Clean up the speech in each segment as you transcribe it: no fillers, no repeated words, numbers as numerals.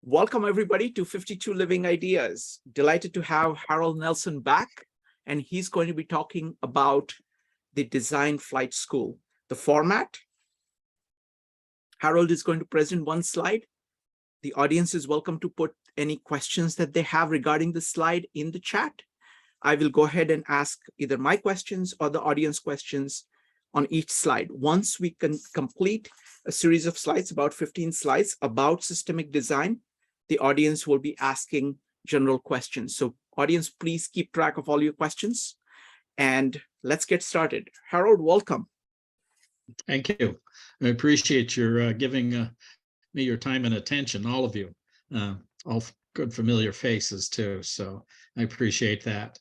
Welcome everybody to 52 Living Ideas. Delighted to have Harold Nelson back, and he's going to be talking about the Design Flight School. The format, Harold is going to present one slide. The audience is welcome to put any questions that they have regarding the slide in the chat. I will go ahead and ask either my questions or the audience questions on each slide. Once we can complete a series of slides, about 15 slides about systemic design, the audience will be asking general questions. So audience, please keep track of all your questions and let's get started. Harold, welcome. Thank you. I appreciate your giving me your time and attention, all of you, all good familiar faces too. So I appreciate that.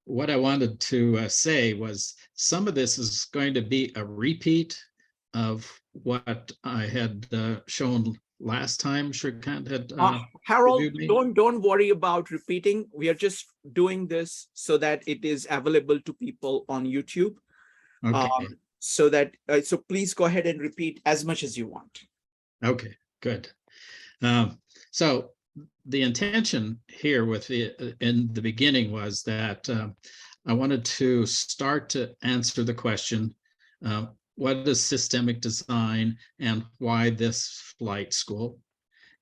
What I wanted to say was some of this is going to be a repeat of what I had shown last time. Shrikant had Harold, don't worry about repeating. We are just doing this so that it is available to people on YouTube. Okay. So please go ahead and repeat as much as you want. Okay, good. So the intention here with in the beginning was that I wanted to start to answer the question, what is systemic design and why this flight school?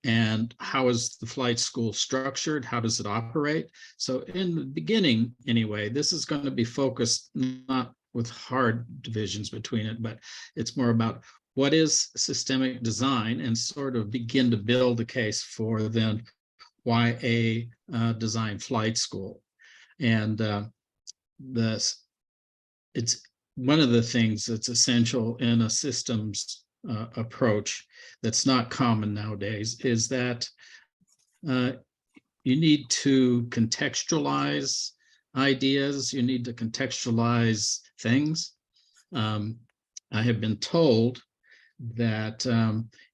And how is the flight school structured? How does it operate? So in the beginning, anyway, this is going to be focused not with hard divisions between it, but it's more about what is systemic design and sort of begin to build a case for then why a design flight school. And it's one of the things that's essential in a systems approach that's not common nowadays is that you need to contextualize ideas, you need to contextualize things. I have been told that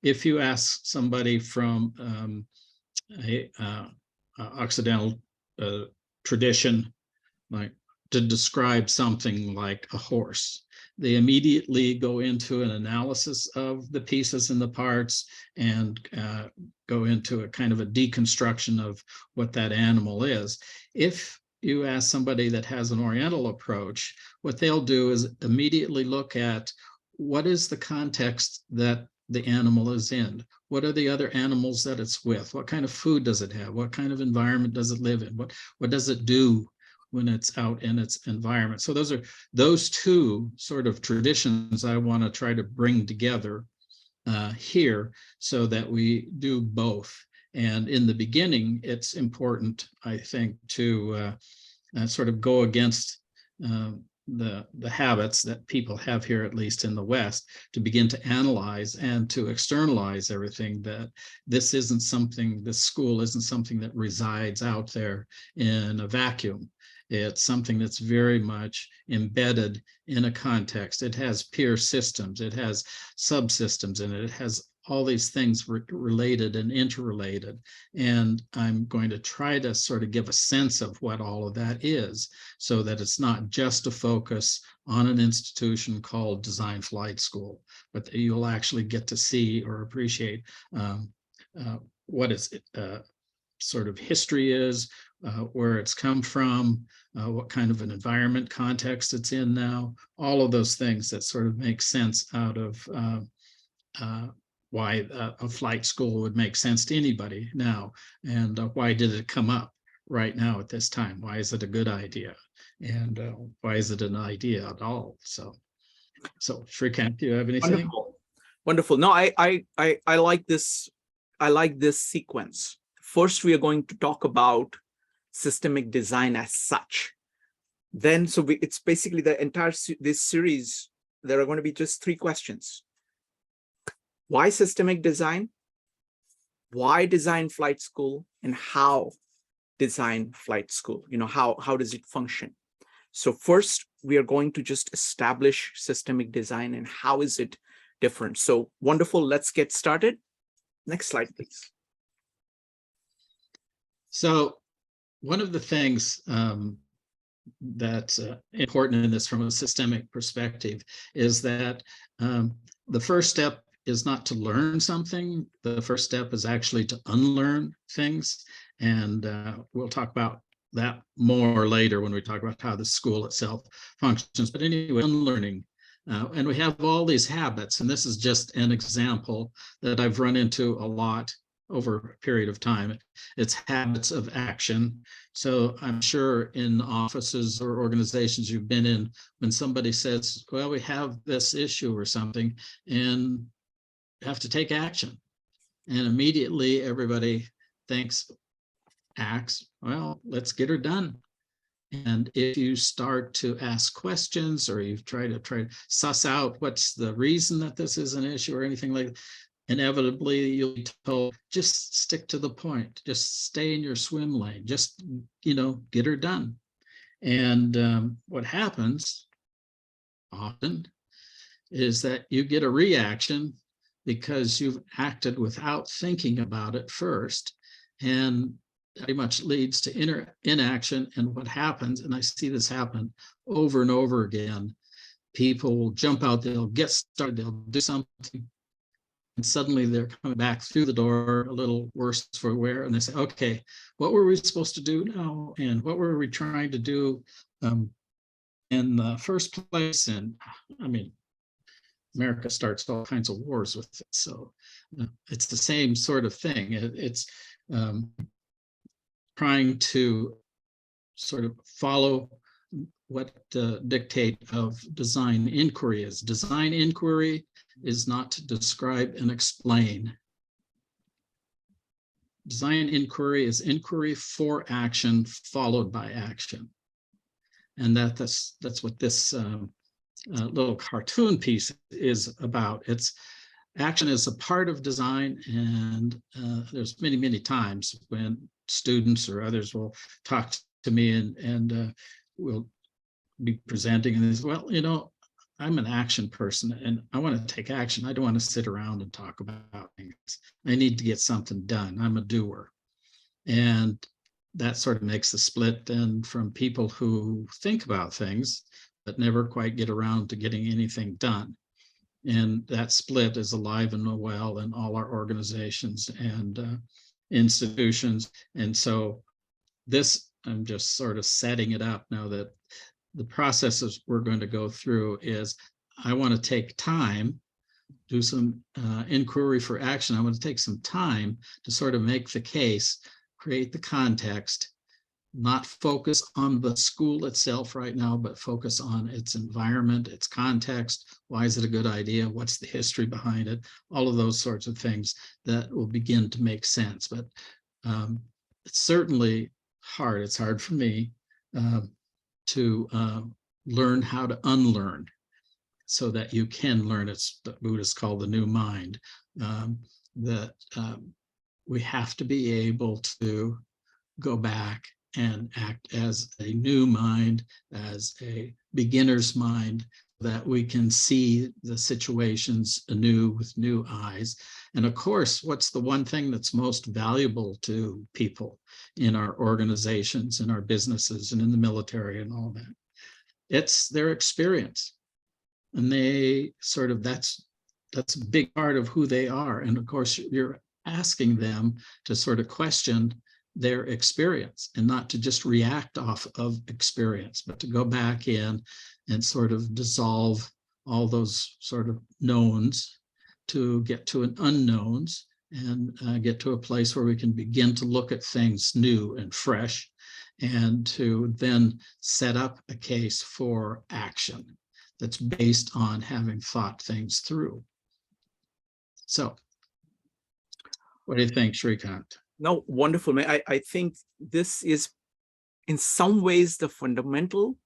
if you ask somebody from Occidental tradition, like to describe something like a horse, they immediately go into an analysis of the pieces and the parts and go into a kind of a deconstruction of what that animal is. If you ask somebody that has an Oriental approach, what they'll do is immediately look at what is the context that the animal is in? What are the other animals that it's with? What kind of food does it have? What kind of environment does it live in? What does it do when it's out in its environment? So those two sort of traditions I want to try to bring together here so that we do both. And in the beginning, it's important, I think, to sort of go against the habits that people have here, at least in the West, to begin to analyze and to externalize everything, that this school isn't something that resides out there in a vacuum. It's something that's very much embedded in a context. It has peer systems, it has subsystems in it, it has all these things related and interrelated. And I'm going to try to sort of give a sense of what all of that is so that it's not just a focus on an institution called Design Flight School, but that you'll actually get to see or appreciate what its sort of history is, where it's come from, what kind of an environment context it's in now, all of those things that sort of make sense out of why a flight school would make sense to anybody now, and why did it come up right now at this time? Why is it a good idea? And why is it an idea at all? So Shrikant, do you have anything? Wonderful. No, I like this. I like this sequence. First, we are going to talk about systemic design as such. Then, it's basically the entire this series. There are going to be just 3 questions. Why systemic design? Why design flight school? And how design flight school? How does it function? So first, we are going to just establish systemic design and how is it different. So wonderful. Let's get started. Next slide, please. So one of the things that's important in this from a systemic perspective is that the first step is not to learn something. The first step is actually to unlearn things. And we'll talk about that more later when we talk about how the school itself functions. But anyway, unlearning. And we have all these habits, and this is just an example that I've run into a lot over a period of time. It's habits of action. So I'm sure in offices or organizations you've been in, when somebody says, well, we have this issue or something, and have to take action. And immediately everybody thinks, acts, well, let's get her done. And if you start to ask questions, or you try to suss out what's the reason that this is an issue or anything like that, inevitably you'll be told, just stick to the point, just stay in your swim lane, just, get her done. And what happens often is that you get a reaction because you've acted without thinking about it first. And pretty much leads to inaction. And what happens, and I see this happen over and over again, people will jump out, they'll get started, they'll do something, and suddenly they're coming back through the door a little worse for wear, and they say, okay, what were we supposed to do now? And what were we trying to do in the first place? And I mean, America starts all kinds of wars with it. So it's the same sort of thing. It's trying to sort of follow what the dictate of design inquiry is. Design inquiry is not to describe and explain. Design inquiry is inquiry for action followed by action. And that's what this little cartoon piece is about. It's action is a part of design, and there's many times when students or others will talk to me and we'll be presenting and they say, well, I'm an action person and I want to take action. I don't want to sit around and talk about things. I need to get something done. I'm a doer. And that sort of makes a split then from people who think about things but never quite get around to getting anything done. And that split is alive and well in all our organizations and institutions. And so this, I'm just sort of setting it up now that the processes we're going to go through is, I want to take time, do some inquiry for action. I want to take some time to sort of make the case, create the context, not focus on the school itself right now, but focus on its environment, its context. Why is it a good idea? What's the history behind it? All of those sorts of things that will begin to make sense. But it's certainly hard. It's hard for me to learn how to unlearn so that you can learn. It's what Buddhists call the new mind, that we have to be able to go back and act as a new mind, as a beginner's mind, that we can see the situations anew with new eyes. And of course, what's the one thing that's most valuable to people in our organizations, in our businesses, and in the military and all that? It's their experience. And they sort of, that's a big part of who they are. And of course, you're asking them to sort of question their experience and not to just react off of experience, but to go back in and sort of dissolve all those sort of knowns to get to an unknowns and get to a place where we can begin to look at things new and fresh and to then set up a case for action that's based on having thought things through. So what do you think, Shrikant? No, wonderful. I think this is in some ways the fundamental,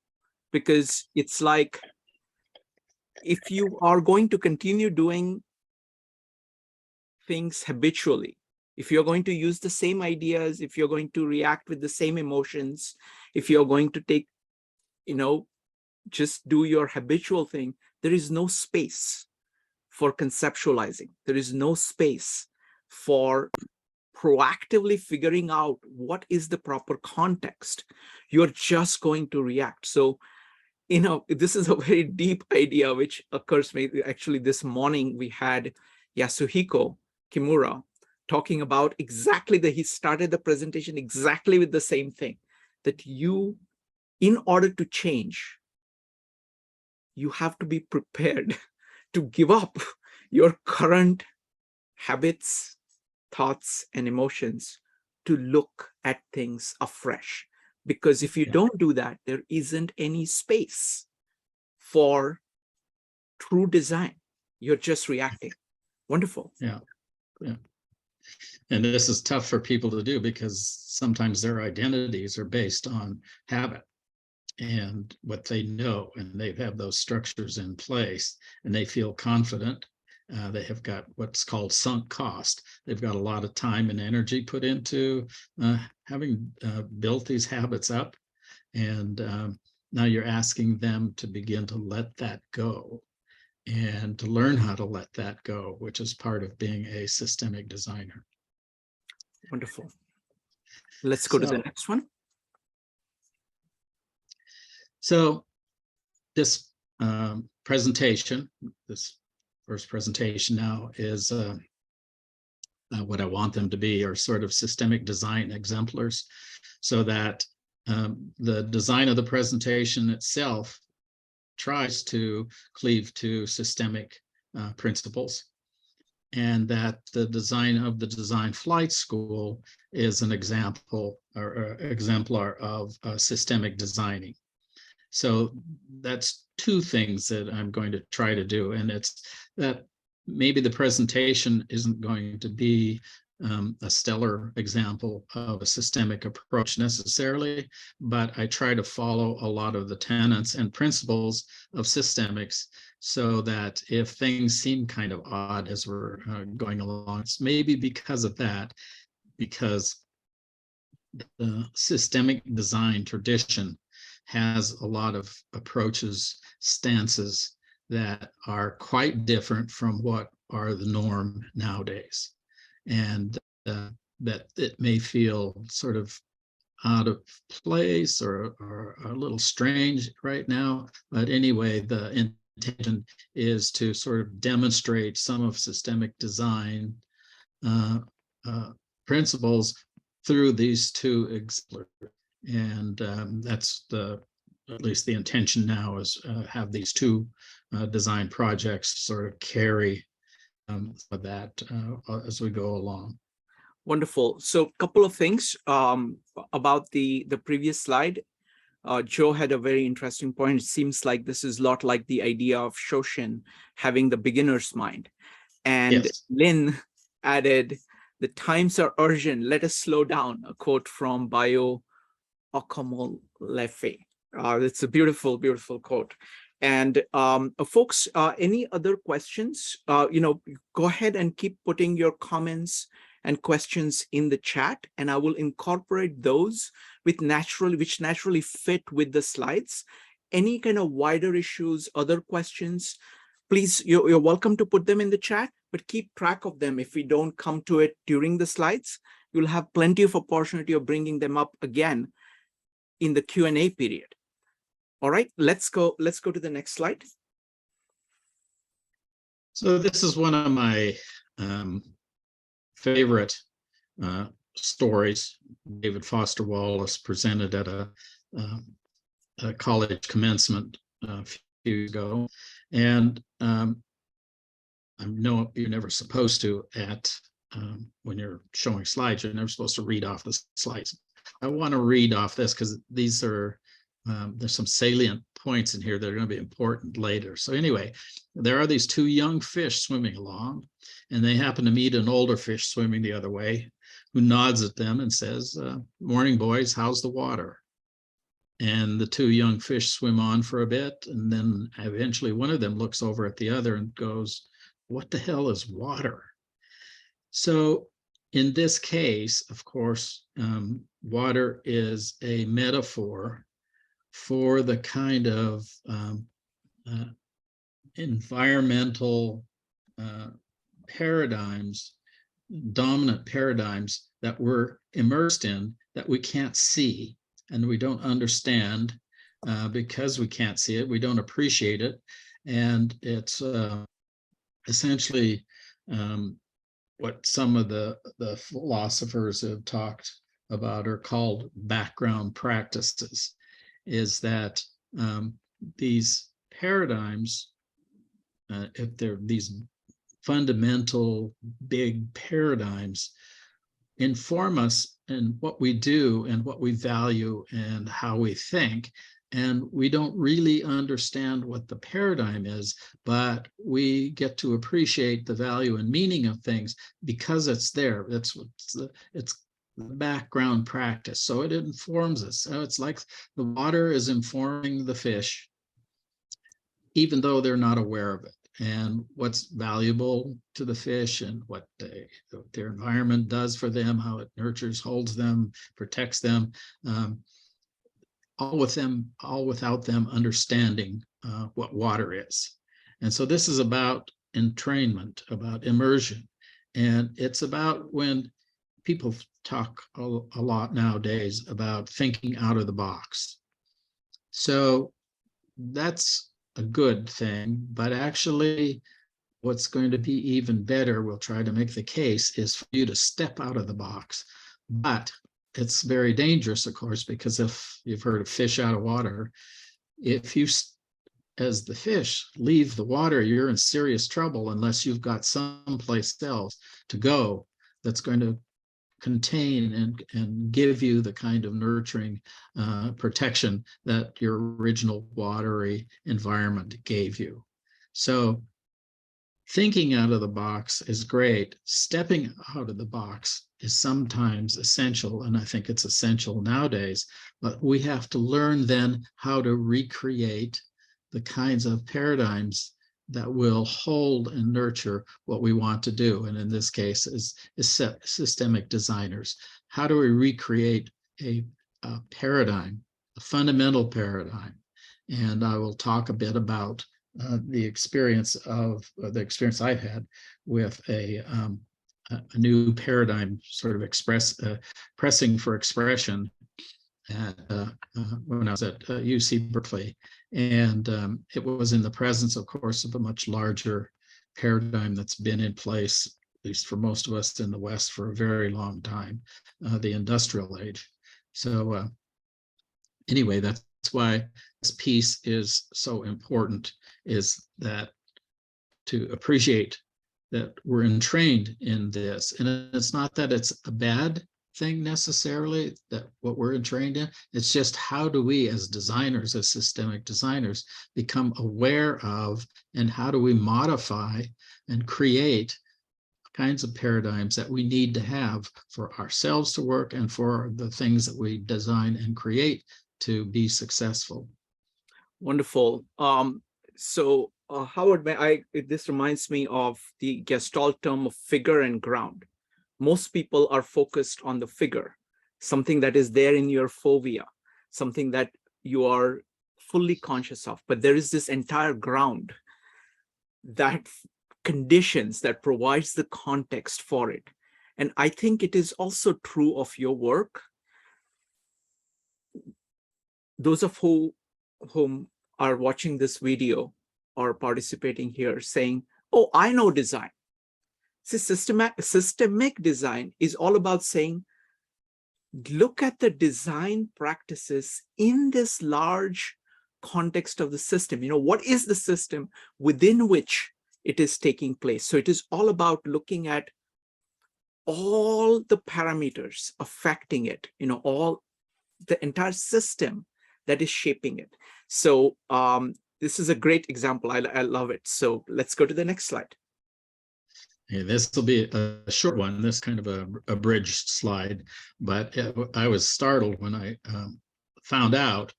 because it's like, if you are going to continue doing things habitually, if you're going to use the same ideas, if you're going to react with the same emotions, if you're going to take, just do your habitual thing, there is no space for conceptualizing. There is no space for proactively figuring out what is the proper context. You're just going to react. So, this is a very deep idea which occurs to me. Actually, this morning we had Yasuhiko Kimura, talking about exactly he started the presentation exactly with the same thing, that you, in order to change, you have to be prepared to give up your current habits, thoughts, and emotions to look at things afresh. Because if you don't do that, there isn't any space for true design. You're just reacting. Wonderful. Yeah. And this is tough for people to do because sometimes their identities are based on habit and what they know, and they have those structures in place and they feel confident. They have got what's called sunk cost. They've got a lot of time and energy put into having built these habits up. And now you're asking them to begin to let that go and to learn how to let that go, which is part of being a systemic designer. Wonderful. Let's go to the next one. So this presentation, this first presentation now is what I want them to be are sort of systemic design exemplars, so that the design of the presentation itself tries to cleave to systemic principles, and that the design of the design flight school is an example or exemplar of systemic designing. So that's two things that I'm going to try to do. And it's that maybe the presentation isn't going to be a stellar example of a systemic approach necessarily, but I try to follow a lot of the tenets and principles of systemics, so that if things seem kind of odd as we're going along, it's maybe because of that, because the systemic design tradition has a lot of approaches, stances that are quite different from what are the norm nowadays. And that it may feel sort of out of place or a little strange right now. But anyway, the intention is to sort of demonstrate some of systemic design principles through these two exemplars. And that's at least the intention now, is have these two design projects sort of carry that as we go along. Wonderful. So a couple of things about the previous slide. Joe had a very interesting point. It seems like this is a lot like the idea of Shoshin having the beginner's mind. And yes. Lynn added, "The times are urgent. Let us slow down," a quote from Bayo Okomolefe. It's a beautiful, beautiful quote. And folks, any other questions? Go ahead and keep putting your comments and questions in the chat, and I will incorporate those which naturally fit with the slides. Any kind of wider issues, other questions, please, you're welcome to put them in the chat, but keep track of them. If we don't come to it during the slides, you'll have plenty of opportunity of bringing them up again in the Q&A period. All right, let's go to the next slide. So this is one of my favorite stories. David Foster Wallace presented at a college commencement a few years ago. And I know you're never supposed to when you're showing slides, you're never supposed to read off the slides. I want to read off this because these are, there's some salient points in here that are going to be important later. So anyway, there are these two young fish swimming along, and they happen to meet an older fish swimming the other way, who nods at them and says, "Morning, boys, how's the water?" And the two young fish swim on for a bit, and then eventually one of them looks over at the other and goes, "What the hell is water?" So in this case, of course, water is a metaphor for the kind of environmental paradigms, dominant paradigms that we're immersed in, that we can't see and we don't understand because we can't see it, we don't appreciate it. And it's essentially what some of the philosophers have talked about are called background practices, is that these paradigms, if they're these fundamental big paradigms, inform us in what we do and what we value and how we think. And we don't really understand what the paradigm is, but we get to appreciate the value and meaning of things because it's there. That's what's it's the background practice. So it informs us. So it's like the water is informing the fish, even though they're not aware of it, and what's valuable to the fish and what their environment does for them, how it nurtures, holds them, protects them. All without them understanding what water is. And so this is about entrainment, about immersion. And it's about when people talk a lot nowadays about thinking out of the box. So that's a good thing, but actually what's going to be even better, we'll try to make the case, is for you to step out of the box. But it's very dangerous, of course, because if you've heard of fish out of water, if you, as the fish, leave the water, you're in serious trouble unless you've got someplace else to go that's going to contain and give you the kind of nurturing protection that your original watery environment gave you. So thinking out of the box is great. Stepping out of the box is sometimes essential, and I think it's essential nowadays, but we have to learn then how to recreate the kinds of paradigms that will hold and nurture what we want to do. And in this case is systemic designers. How do we recreate a paradigm, a fundamental paradigm? And I will talk a bit about the experience I've had with a new paradigm sort of pressing for expression when I was at UC Berkeley. And it was in the presence, of course, of a much larger paradigm that's been in place, at least for most of us in the West, for a very long time, the industrial age. So anyway, that's why this piece is so important, is that to appreciate that we're entrained in this. And it's not that it's a bad thing necessarily, that what we're entrained in, it's just how do we as designers, as systemic designers, become aware of, and how do we modify and create kinds of paradigms that we need to have for ourselves to work and for the things that we design and create to be successful. Wonderful. So Howard, this reminds me of the Gestalt term of figure and ground. Most people are focused on the figure, something that is there in your fovea, something that you are fully conscious of, but there is this entire ground that conditions, that provides the context for it. And I think it is also true of your work. Those of whom are watching this video or participating here saying, oh, I know design. See, systemic design is all about saying, look at the design practices in this large context of the system. You know, what is the system within which it is taking place? So it is all about looking at all the parameters affecting it, you know, all the entire system that is shaping it. So this is a great example. I love it. So let's go to the next slide. Yeah, this will be a short one, this kind of a abridged slide, but I was startled when I found out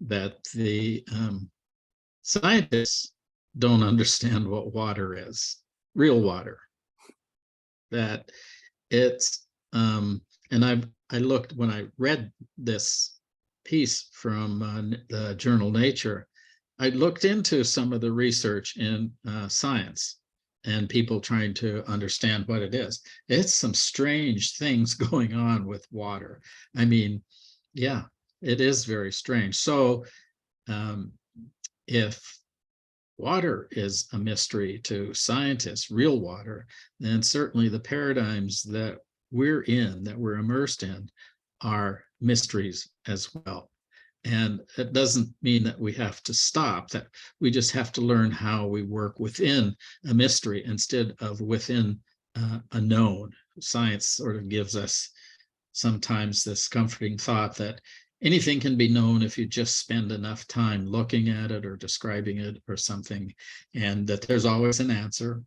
that the scientists don't understand what water is, real water. That it's, and I looked, when I read this piece from the journal Nature, I looked into some of the research in science and people trying to understand what it is. It's some strange things going on with water. I mean, yeah, it is very strange. So if water is a mystery to scientists, real water, then certainly the paradigms that we're in, that we're immersed in, are mysteries as well. And it doesn't mean that we have to stop, that we just have to learn how we work within a mystery instead of within a known. Science sort of gives us sometimes this comforting thought that anything can be known if you just spend enough time looking at it or describing it or something, and that there's always an answer.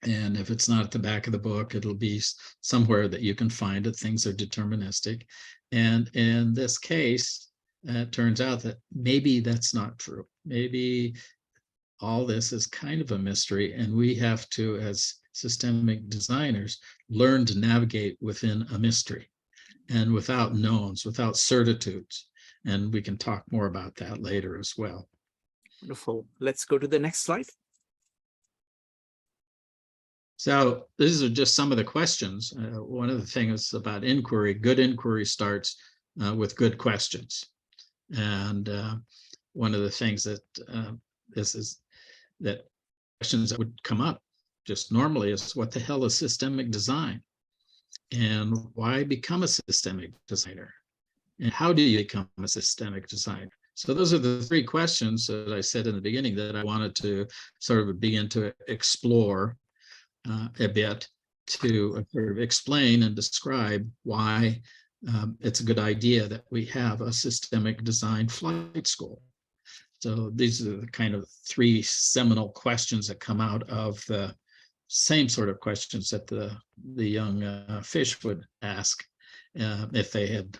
And if it's not at the back of the book, it'll be somewhere that you can find it. Things are deterministic. And in this case, it turns out that maybe that's not true. Maybe all this is kind of a mystery, and we have to, as systemic designers, learn to navigate within a mystery and without knowns, without certitudes. And we can talk more about that later as well. Wonderful. Let's go to the next slide. So these are just some of the questions. One of the things about inquiry, good inquiry starts with good questions. And one of the things that that questions that would come up just normally is, what the hell is systemic design? And why become a systemic designer? And how do you become a systemic designer? So those are the three questions that I said in the beginning that I wanted to sort of begin to explore a bit, to sort of explain and describe why it's a good idea that we have a systemic design flight school. So these are the kind of three seminal questions that come out of the same sort of questions that the young fish would ask if they had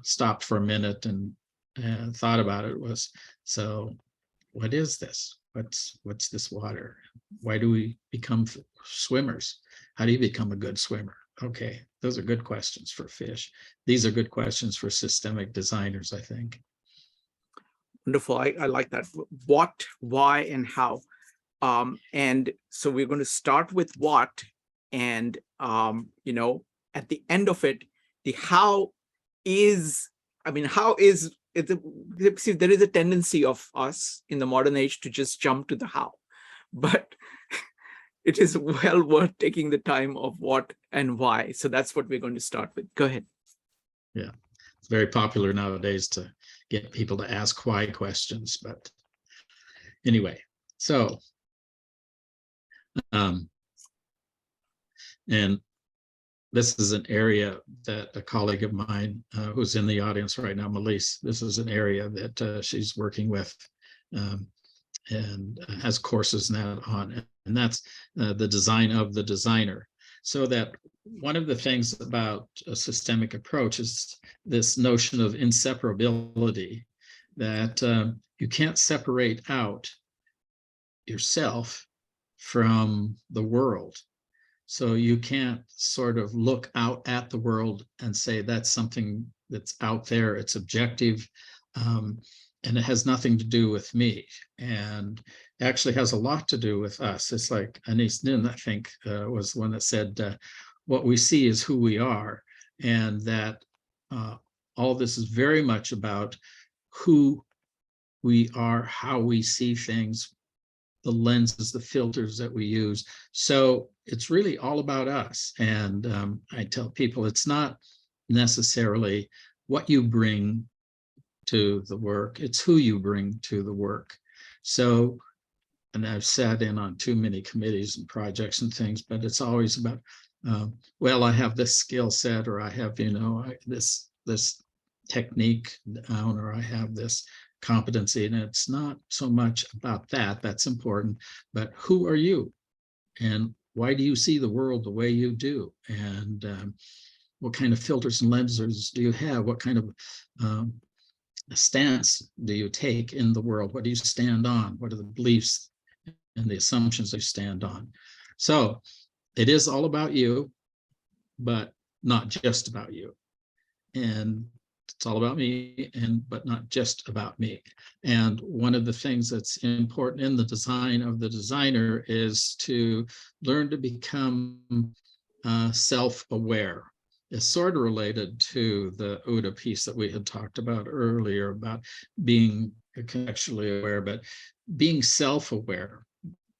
stopped for a minute and thought about it. Was, so what is this? What's this water? Why do we become swimmers? How do you become a good swimmer? Okay, those are good questions for fish. These are good questions for systemic designers, I think. Wonderful. I like that. What, why, and how. And so we're going to start with what, and you know, at the end of it, the how is, I mean, how is it? See, there is a tendency of us in the modern age to just jump to the how, but it is well worth taking the time of what and why. So that's what we're going to start with. Go ahead. Yeah, it's very popular nowadays to get people to ask why questions, but anyway, so and this is an area that a colleague of mine who's in the audience right now, Melise, this is an area that she's working with and has courses now on, and that's the design of the designer. So that one of the things about a systemic approach is this notion of inseparability, that you can't separate out yourself from the world. So you can't sort of look out at the world and say that's something that's out there, it's objective, and it has nothing to do with me, and actually has a lot to do with us. It's like Anis Nin, I think, was the one that said, what we see is who we are, and that all this is very much about who we are, how we see things, the lenses, the filters that we use. So it's really all about us. And I tell people it's not necessarily what you bring to the work, it's who you bring to the work. So, and I've sat in on too many committees and projects and things, but it's always about, well, I have this skill set, or I have, you know, this technique down, or I have this competency. And it's not so much about that, that's important, but who are you? And why do you see the world the way you do? And what kind of filters and lenses do you have? What kind of stance do you take in the world? What do you stand on? What are the beliefs and the assumptions you stand on? So it is all about you, but not just about you. And it's all about me, but not just about me. And one of the things that's important in the design of the designer is to learn to become self-aware. It's sort of related to the OODA piece that we had talked about earlier about being contextually aware, but being self-aware,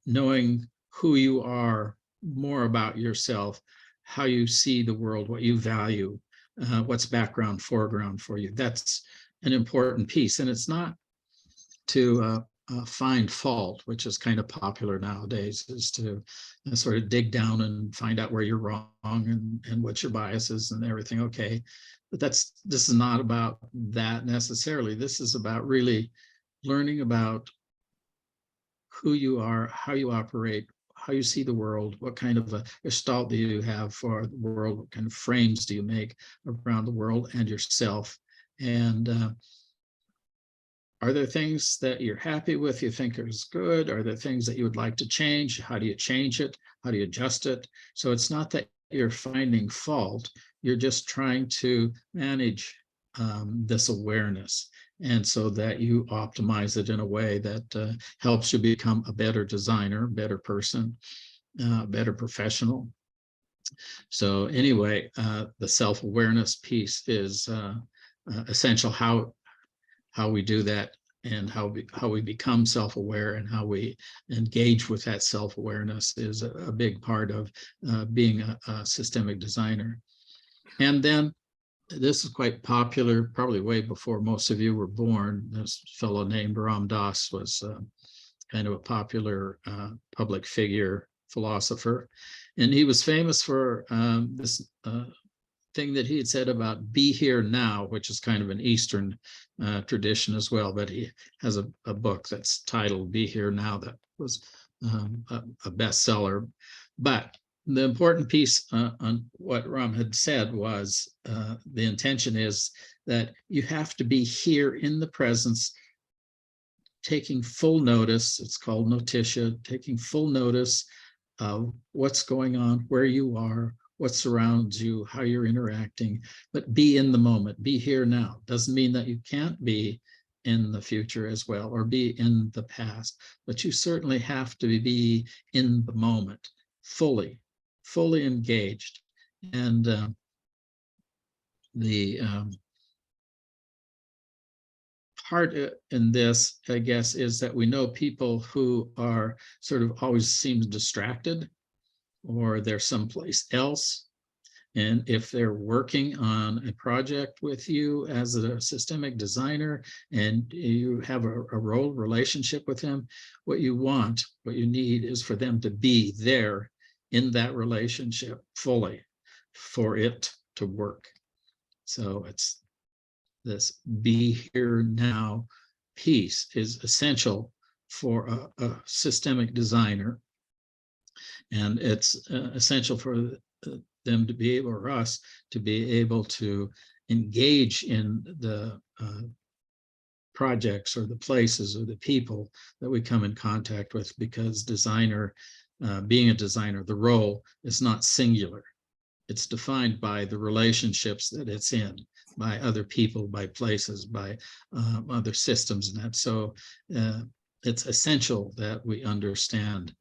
knowing who you are, more about yourself, how you see the world, what you value, what's background, foreground for you. That's an important piece. And it's not to find fault, which is kind of popular nowadays, is to sort of dig down and find out where you're wrong and what your biases and everything. Okay, but this is not about that necessarily. This is about really learning about who you are, how you operate, how you see the world, what kind of a gestalt do you have for the world, what kind of frames do you make around the world and yourself. And are there things that you're happy with, you think is good? Are there things that you would like to change? How do you change it? How do you adjust it? So it's not that you're finding fault, you're just trying to manage this awareness, and so that you optimize it in a way that helps you become a better designer, better person, better professional. So anyway, the self-awareness piece is essential. How we do that, and how we become self-aware, and how we engage with that self-awareness is a big part of being a systemic designer. And then this is quite popular, probably way before most of you were born. This fellow named Ram Dass was kind of a popular public figure, philosopher, and he was famous for this thing that he had said about "be here now," which is kind of an Eastern tradition as well. But he has a book that's titled "Be Here Now" that was a bestseller. But the important piece on what Ram had said was the intention is that you have to be here in the presence, taking full notice. It's called notitia, taking full notice of what's going on, where you are, what surrounds you, how you're interacting, but be in the moment, be here now. Doesn't mean that you can't be in the future as well, or be in the past, but you certainly have to be in the moment, fully engaged. And the part in this, I guess, is that we know people who are sort of always seem distracted, or they're someplace else. And if they're working on a project with you as a systemic designer, and you have a role relationship with them, what you need is for them to be there in that relationship fully for it to work. So it's this be here now piece is essential for a systemic designer. And it's essential for them to be able, or us to be able to engage in the projects or the places or the people that we come in contact with, because being a designer, the role is not singular. It's defined by the relationships that it's in, by other people, by places, by other systems, and that. So it's essential that we understand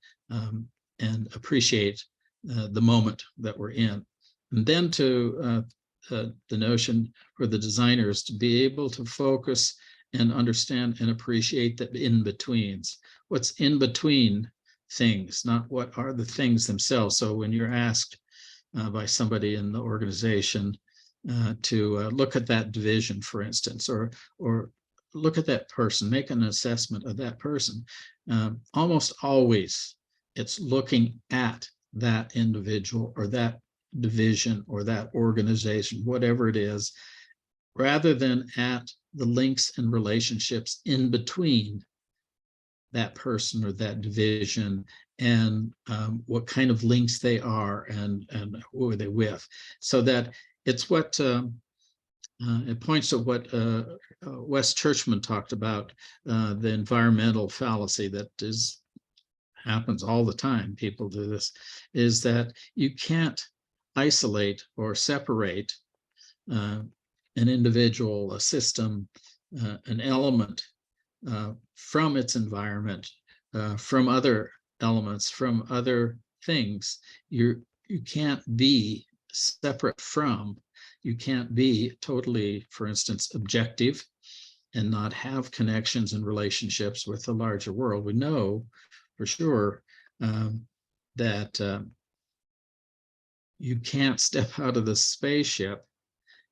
and appreciate the moment that we're in. And then to the notion for the designers to be able to focus and understand and appreciate the in-betweens. What's in between things, not what are the things themselves. So when you're asked by somebody in the organization to look at that division, for instance, or look at that person, make an assessment of that person, almost always it's looking at that individual or that division or that organization, whatever it is, rather than at the links and relationships in between that person or that division, and what kind of links they are, and who are they with. So that it's what it points to what Wes Churchman talked about, the environmental fallacy that happens all the time. People do this, is that you can't isolate or separate an individual, a system, an element from its environment, from other elements, from other things. You can't be separate from, you can't be totally, for instance, objective, and not have connections and relationships with the larger world. We know for sure that you can't step out of the spaceship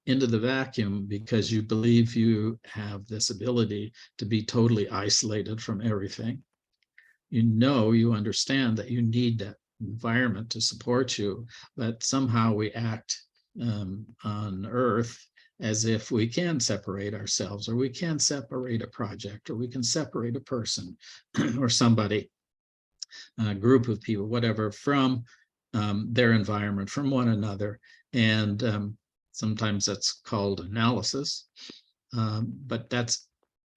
into the vacuum because you believe you have this ability to be totally isolated from everything. You understand that you need that environment to support you, but somehow we act on Earth as if we can separate ourselves, or we can separate a project, or we can separate a person or somebody, a group of people, whatever, from their environment, from one another. And sometimes that's called analysis, but that's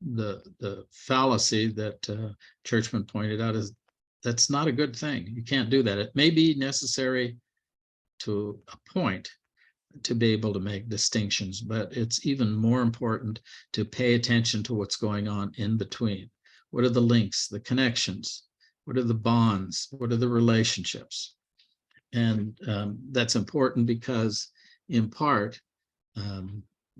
the fallacy that Churchman pointed out, is that's not a good thing. You can't do that. It may be necessary to a point to be able to make distinctions, but it's even more important to pay attention to what's going on in between. What are the links, the connections? What are the bonds? What are the relationships? And that's important because, in part,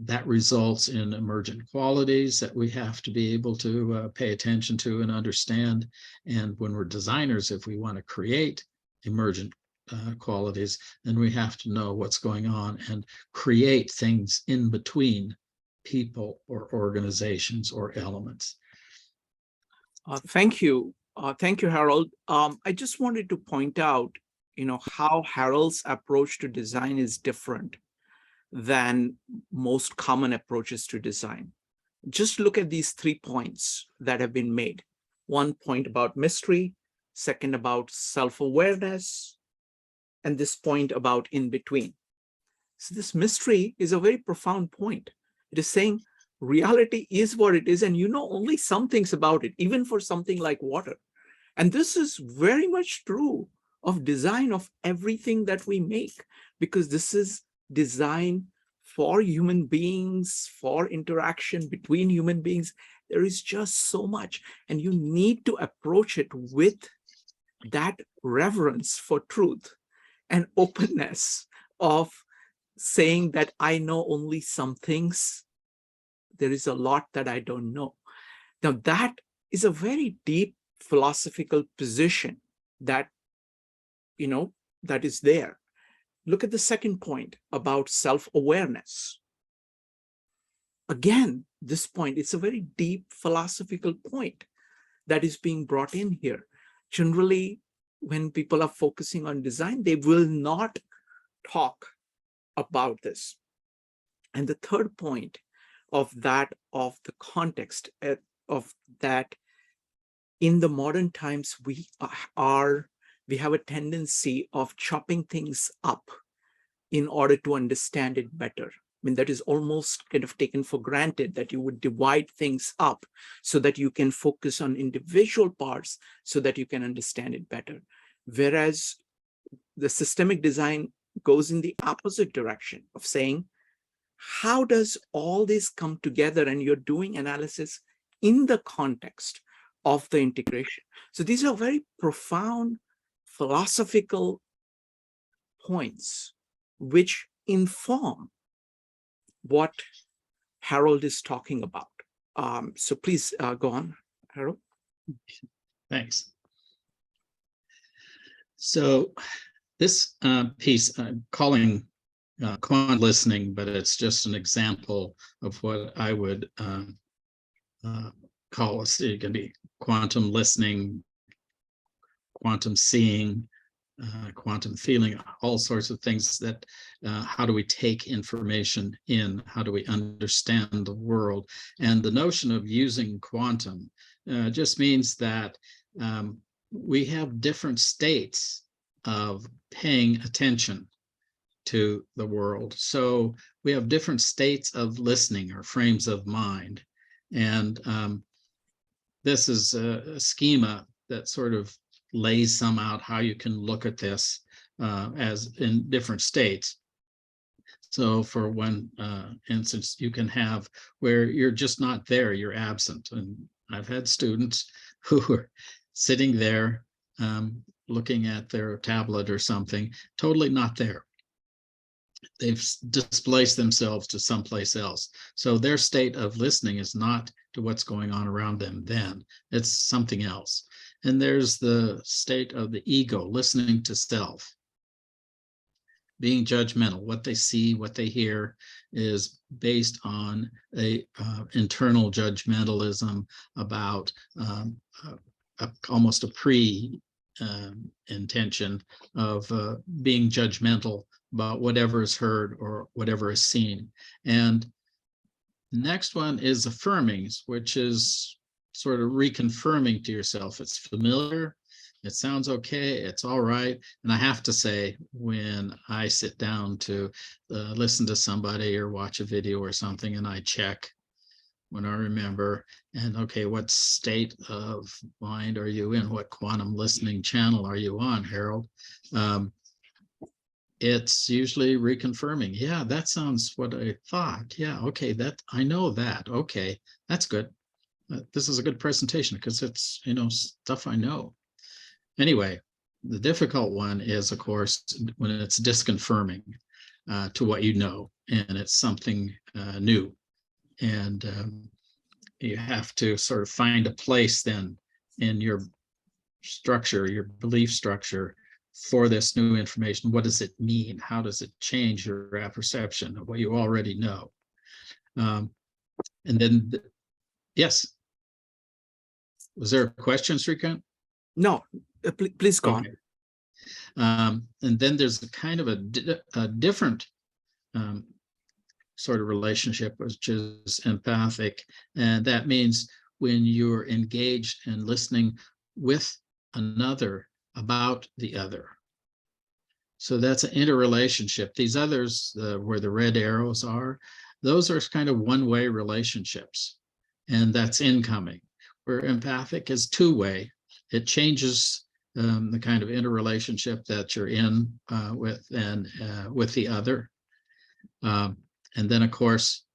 that results in emergent qualities that we have to be able to pay attention to and understand. And when we're designers, if we want to create emergent qualities, then we have to know what's going on and create things in between people or organizations or elements. Thank you. Thank you, Harold. I just wanted to point out, how Harold's approach to design is different than most common approaches to design. Just look at these 3 points that have been made. 1 point about mystery, second about self-awareness, and this point about in between. So this mystery is a very profound point. It is saying reality is what it is, and you know only some things about it, even for something like water. And this is very much true of design of everything that we make, because this is design for human beings, for interaction between human beings. There is just so much, and you need to approach it with that reverence for truth and openness of saying that I know only some things. There is a lot that I don't know. Now, that is a very deep philosophical position that, that is there. Look at the second point about self-awareness. Again, this point is a very deep philosophical point that is being brought in here. Generally, when people are focusing on design, they will not talk about this. And the third point of the context of that, in the modern times, we have a tendency of chopping things up in order to understand it better. I mean, that is almost kind of taken for granted, that you would divide things up so that you can focus on individual parts so that you can understand it better. Whereas the systemic design goes in the opposite direction of saying, how does all this come together? And you're doing analysis in the context of the integration. So these are very profound philosophical points which inform what Harold is talking about. So please go on, Harold. Thanks. So this piece, I'm calling quantum listening, but it's just an example of what I would call it can be quantum listening, quantum seeing, quantum feeling, all sorts of things that how do we take information in? How do we understand the world? And the notion of using quantum just means that we have different states of paying attention to the world. So we have different states of listening or frames of mind. And this is a schema that sort of lays some out how you can look at this as in different states. So for one instance, you can have where you're just not there, you're absent. And I've had students who are sitting there looking at their tablet or something, totally not there. they've displaced themselves to someplace else. So their state of listening is not to what's going on around them then, it's something else. And there's the state of the ego, listening to self, being judgmental. What they see, what they hear is based on a internal judgmentalism about almost a intention of being judgmental about whatever is heard or whatever is seen. And the next one is affirmings, which is sort of reconfirming to yourself. It's familiar, it sounds okay, it's all right. And I have to say, when I sit down to listen to somebody or watch a video or something, and I check when I remember, and okay, what state of mind are you in? What quantum listening channel are you on, Harold? It's usually reconfirming. Yeah, that sounds what I thought. Yeah, okay, that I know that. Okay, that's good. This is a good presentation because it's, stuff I know. Anyway, the difficult one is, of course, when it's disconfirming to what you know, and it's something new. And you have to sort of find a place then in your structure, your belief structure for this new information. What does it mean? How does it change your perception of what you already know? And then, yes. Was there a question, Srikant? No, please go on. And then there's a kind of a different sort of relationship, which is empathic. And that means when you're engaged in listening with another about the other. So that's an interrelationship. These others, where the red arrows are, those are kind of one-way relationships, and that's incoming. Where empathic is two-way. It changes the kind of interrelationship that you're in with the other. And then, of course,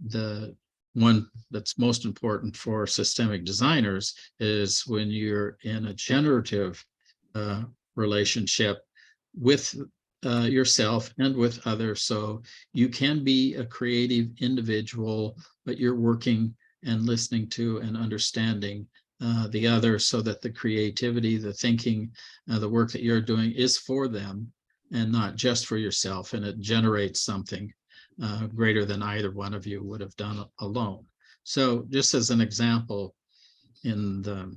the one that's most important for systemic designers is when you're in a generative relationship with yourself and with others. So you can be a creative individual, but you're working and listening to and understanding the other, so that the creativity, the thinking, the work that you're doing is for them and not just for yourself, and it generates something greater than either one of you would have done alone. So just as an example, in the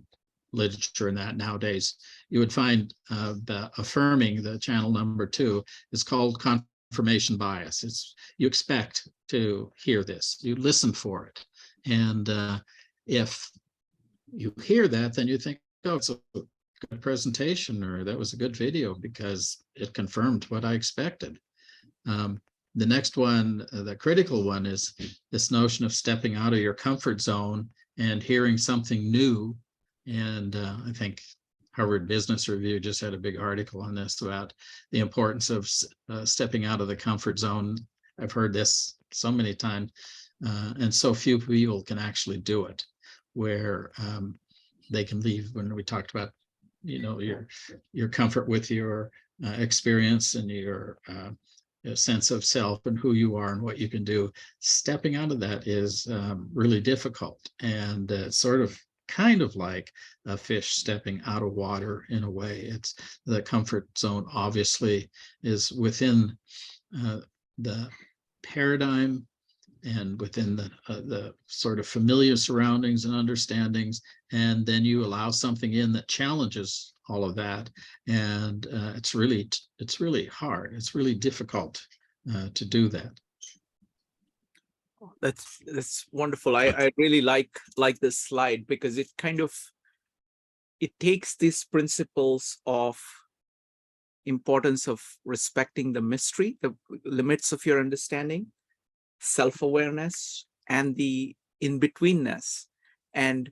literature and that nowadays, you would find the affirming, the channel number 2, is called confirmation bias. It's, you expect to hear this, you listen for it. And if you hear that, then you think, oh, it's a good presentation, or that was a good video because it confirmed what I expected. The next one, the critical one, is this notion of stepping out of your comfort zone and hearing something new. And I think Harvard Business Review just had a big article on this, about the importance of stepping out of the comfort zone. I've heard this so many times, and so few people can actually do it, where they can leave. When we talked about, your comfort with your experience and your sense of self and who you are and what you can do, stepping out of that is really difficult, and sort of kind of like a fish stepping out of water in a way. It's the comfort zone obviously is within the paradigm and within the sort of familiar surroundings and understandings, and then you allow something in that challenges all of that, and it's really hard. It's really difficult to do that. That's wonderful. I really like this slide, because it kind of, it takes these principles of importance of respecting the mystery, the limits of your understanding, self-awareness, and the in-betweenness, and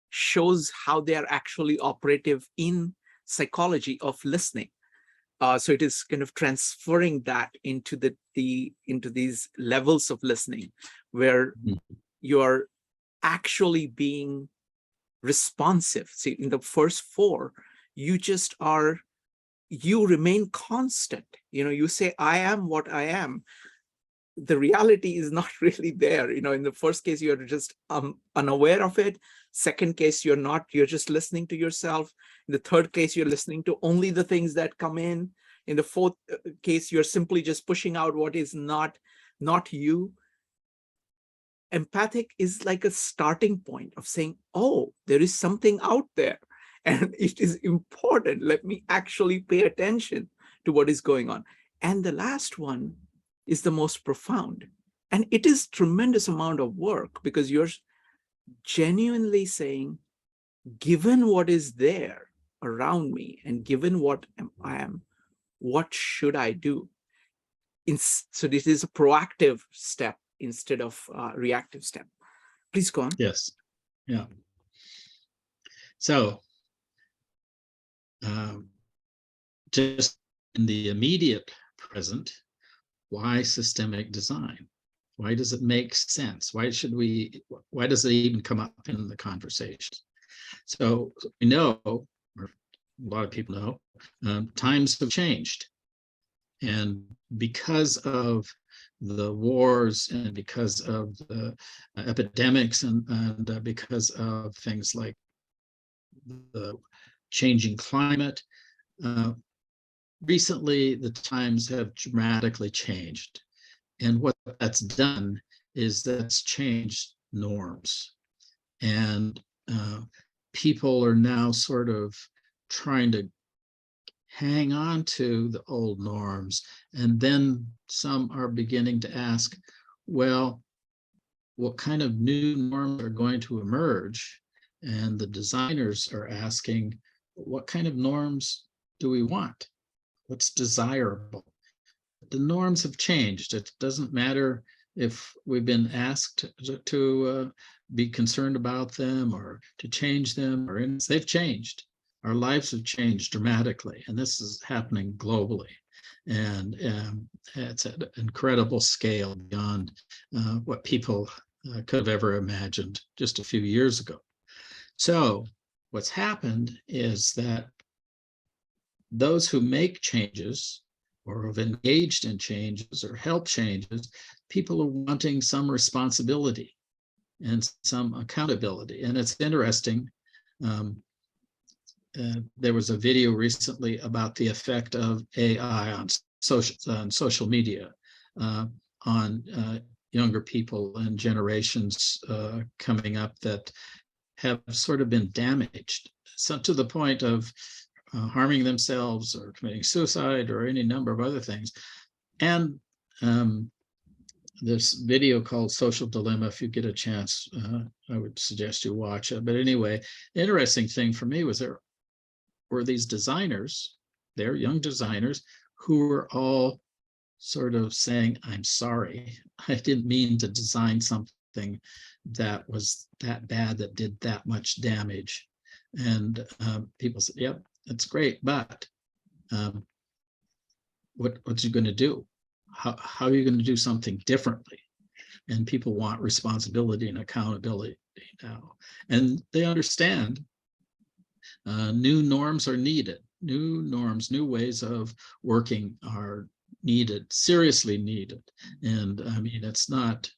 shows how they are actually operative in psychology of listening. So it is kind of transferring that into into these levels of listening, where you're actually being responsive. See, in the first 4, you just are, you remain constant. You say, I am what I am. The reality is not really there. In the first case, you're just unaware of it. Second case, you're just listening to yourself. In the third case, you're listening to only the things that come in. In the fourth case, you're simply just pushing out what is not you. Empathic is like a starting point of saying, oh, there is something out there and it is important. Let me actually pay attention to what is going on. And the last one is the most profound. And it is tremendous amount of work, because you're genuinely saying, given what is there around me and given what I am, what should I do? So this is a proactive step instead of a reactive step. Please go on. Yes. Yeah. So just in the immediate present, why systemic design? Why does it make sense? Why does it even come up in the conversation? So we know, or a lot of people know, times have changed. And because of the wars and because of the epidemics and because of things like the changing climate, recently the times have dramatically changed. And what that's done is that's changed norms. And people are now sort of trying to hang on to the old norms. And then some are beginning to ask, well, what kind of new norms are going to emerge? And the designers are asking, what kind of norms do we want? What's desirable? The norms have changed. It doesn't matter if we've been asked to be concerned about them or to change them, or they've changed. Our lives have changed dramatically, and this is happening globally. And it's at an incredible scale beyond what people could have ever imagined just a few years ago. So what's happened is that those who make changes or have engaged in changes or help changes, people are wanting some responsibility and some accountability. And it's interesting. There was a video recently about the effect of AI on social media on younger people and generations coming up that have sort of been damaged, so to the point of harming themselves or committing suicide or any number of other things. And this video called Social Dilemma, if you get a chance, I would suggest you watch it. But anyway, the interesting thing for me was there were these designers, they're young designers, who were all sort of saying, I'm sorry, I didn't mean to design something that was that bad, that did that much damage. And people said, yep, that's great, but what's you going to do? How are you going to do something differently? And people want responsibility and accountability now. And they understand new norms are needed. New norms, new ways of working are needed, seriously needed. And I mean, it's not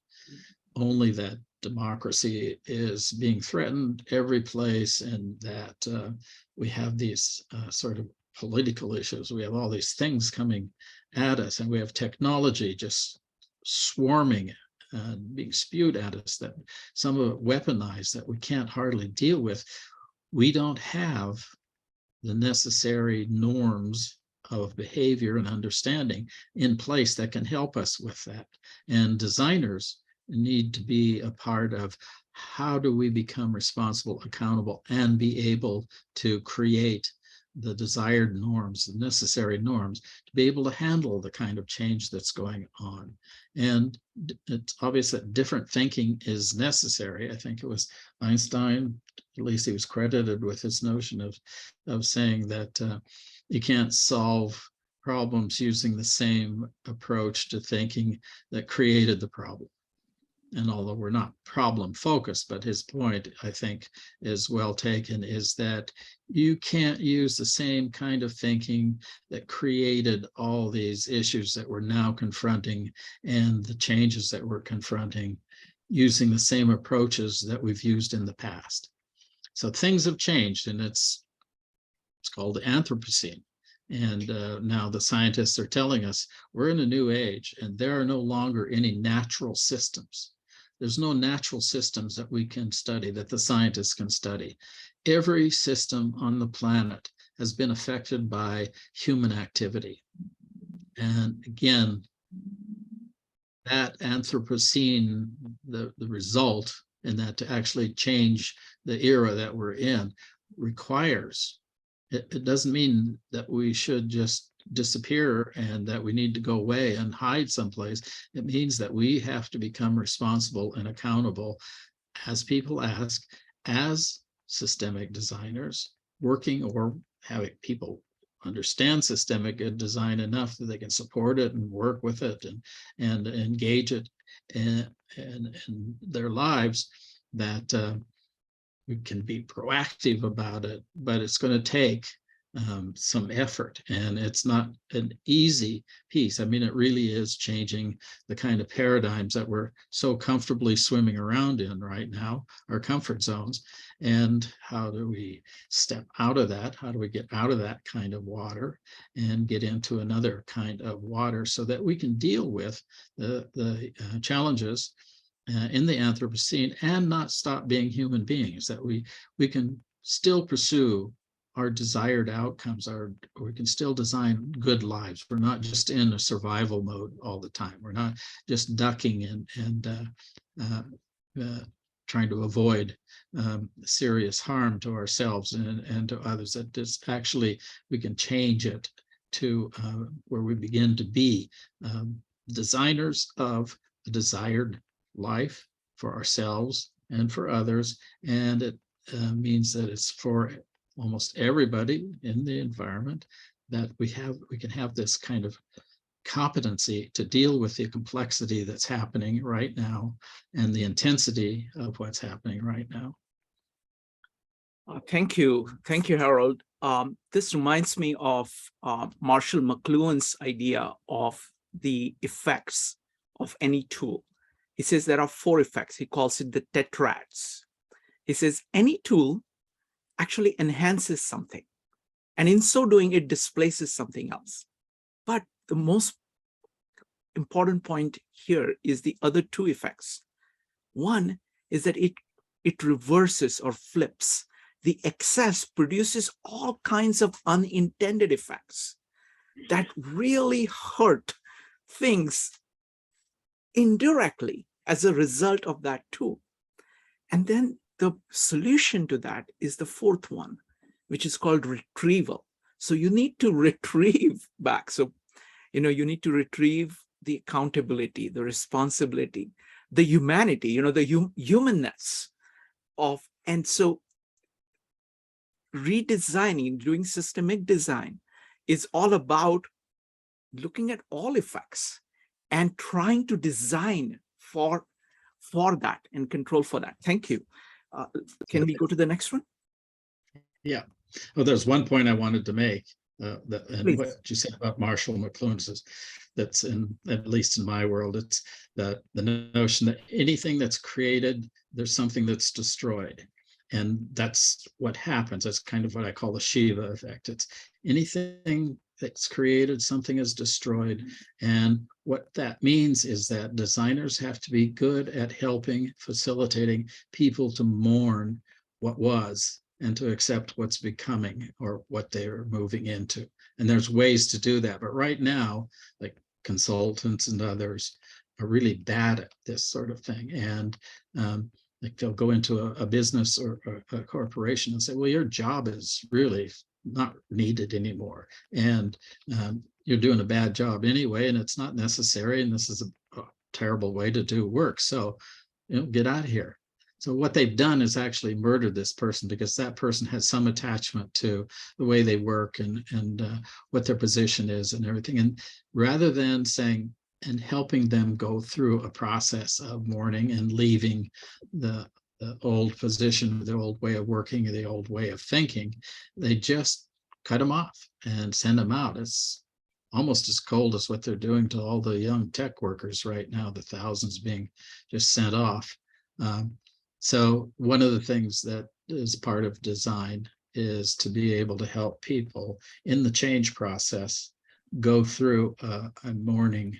only that democracy is being threatened every place and that we have these sort of political issues. We have all these things coming at us, and we have technology just swarming being spewed at us, that some of it weaponized, that we can't hardly deal with. We don't have the necessary norms of behavior and understanding in place that can help us with that. And designers need to be a part of how do we become responsible, accountable, and be able to create the desired norms, the necessary norms, to be able to handle the kind of change that's going on. And it's obvious that different thinking is necessary. I think it was Einstein, at least he was credited with his notion of saying that you can't solve problems using the same approach to thinking that created the problem. and although we're not problem focused, but his point, I think, is well taken, is that you can't use the same kind of thinking that created all these issues that we're now confronting and the changes that we're confronting using the same approaches that we've used in the past. So things have changed, and it's called the Anthropocene. And now the scientists are telling us we're in a new age, and there are no longer any natural systems. There's no natural systems that we can study, that the scientists can study. Every system on the planet has been affected by human activity. And again, that Anthropocene, the result, and that to actually change the era that we're in requires, it doesn't mean that we should just disappear and that we need to go away and hide someplace. It means that we have to become responsible and accountable, as people ask, as systemic designers, working or having people understand systemic design enough that they can support it and work with it and engage it in their lives, that we can be proactive about it. But it's going to take some effort, and it's not an easy piece. I mean, it really is changing the kind of paradigms that we're so comfortably swimming around in right now, our comfort zones. And how do we step out of that? How do we get out of that kind of water and get into another kind of water so that we can deal with the challenges in the Anthropocene and not stop being human beings, that we can still pursue our desired outcomes, we can still design good lives. We're not just in a survival mode all the time. We're not just ducking and trying to avoid serious harm to ourselves and to others. That just actually, we can change it to where we begin to be designers of a desired life for ourselves and for others. And it means that it's for almost everybody in the environment, that we can have this kind of competency to deal with the complexity that's happening right now and the intensity of what's happening right now. Thank you, Harold. This reminds me of Marshall McLuhan's idea of the effects of any tool. He says there are 4 effects. He calls it the tetrads. He says any tool actually enhances something, and in so doing, it displaces something else. But the most important point here is the other 2 effects. One is that it reverses or flips. The excess produces all kinds of unintended effects that really hurt things indirectly as a result of that tool. And then the solution to that is the 4th one, which is called retrieval. So you need to retrieve back. So, you need to retrieve the accountability, the responsibility, the humanity, the humanness of, and so redesigning, doing systemic design is all about looking at all effects and trying to design for that and control for that. Thank you. Can we go to the next one? Yeah. Well, there's one point I wanted to make, and Please. what you said about Marshall McLuhan is that's at least in my world, it's the notion that anything that's created, there's something that's destroyed. And that's what happens. That's kind of what I call the Shiva effect. It's anything that's created, something is destroyed. And what that means is that designers have to be good at helping, facilitating people to mourn what was and to accept what's becoming or what they're moving into. And there's ways to do that. But right now, like consultants and others are really bad at this sort of thing. And like they'll go into a business or a corporation and say, well, your job is really not needed anymore. And you're doing a bad job anyway, and it's not necessary. And this is a terrible way to do work. So, get out of here. So what they've done is actually murdered this person, because that person has some attachment to the way they work and what their position is and everything. And rather than saying, and helping them go through a process of mourning and leaving the old position, the old way of working, the old way of thinking. They just cut them off and send them out. It's almost as cold as what they're doing to all the young tech workers right now, the thousands being just sent off. So one of the things that is part of design is to be able to help people in the change process go through a mourning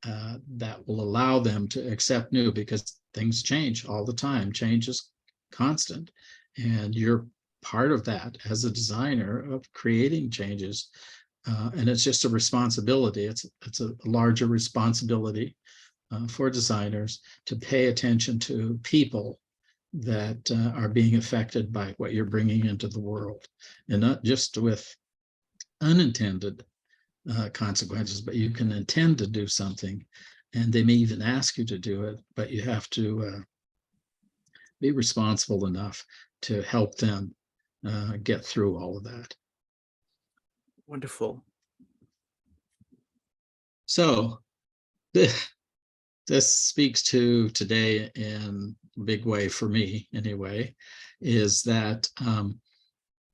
that will allow them to accept new, because things change all the time. Change is constant, and you're part of that as a designer of creating changes. And it's just a responsibility. It's a larger responsibility for designers to pay attention to people that are being affected by what you're bringing into the world, and not just with unintended consequences, but you can intend to do something and they may even ask you to do it, but you have to be responsible enough to help them get through all of that. Wonderful. So this speaks to today in a big way for me anyway, is that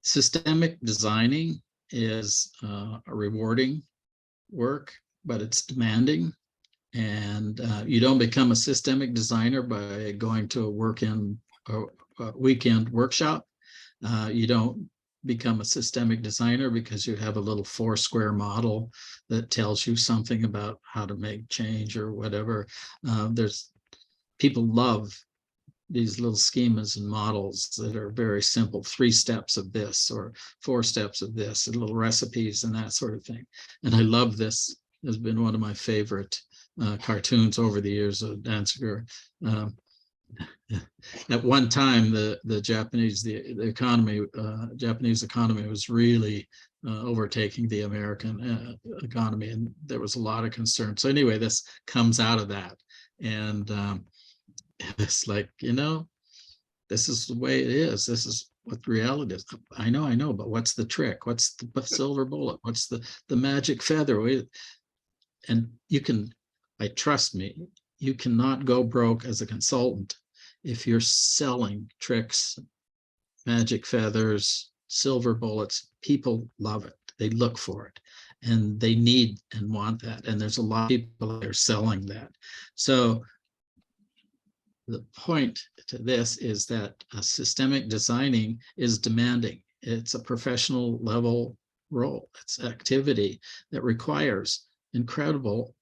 systemic designing is a rewarding work, but it's demanding. And you don't become a systemic designer by going to a weekend workshop. You don't become a systemic designer because you have a little 4-square model that tells you something about how to make change or whatever. There's people love these little schemas and models that are very simple, 3 steps of this or 4 steps of this, and little recipes and that sort of thing. And I love this. Has been one of my favorite cartoons over the years of Danziger. At one time, the Japanese economy was really overtaking the American economy, and there was a lot of concern. So anyway, this comes out of that, and it's like, this is the way it is. This is what reality is. I know, but what's the trick? What's the silver bullet? What's the magic feather? And trust me, you cannot go broke as a consultant if you're selling tricks, magic feathers, silver bullets. People love it. They look for it, and they need and want that. And there's a lot of people that are selling that. So the point to this is that systemic designing is demanding. It's a professional level role. It's activity that requires incredible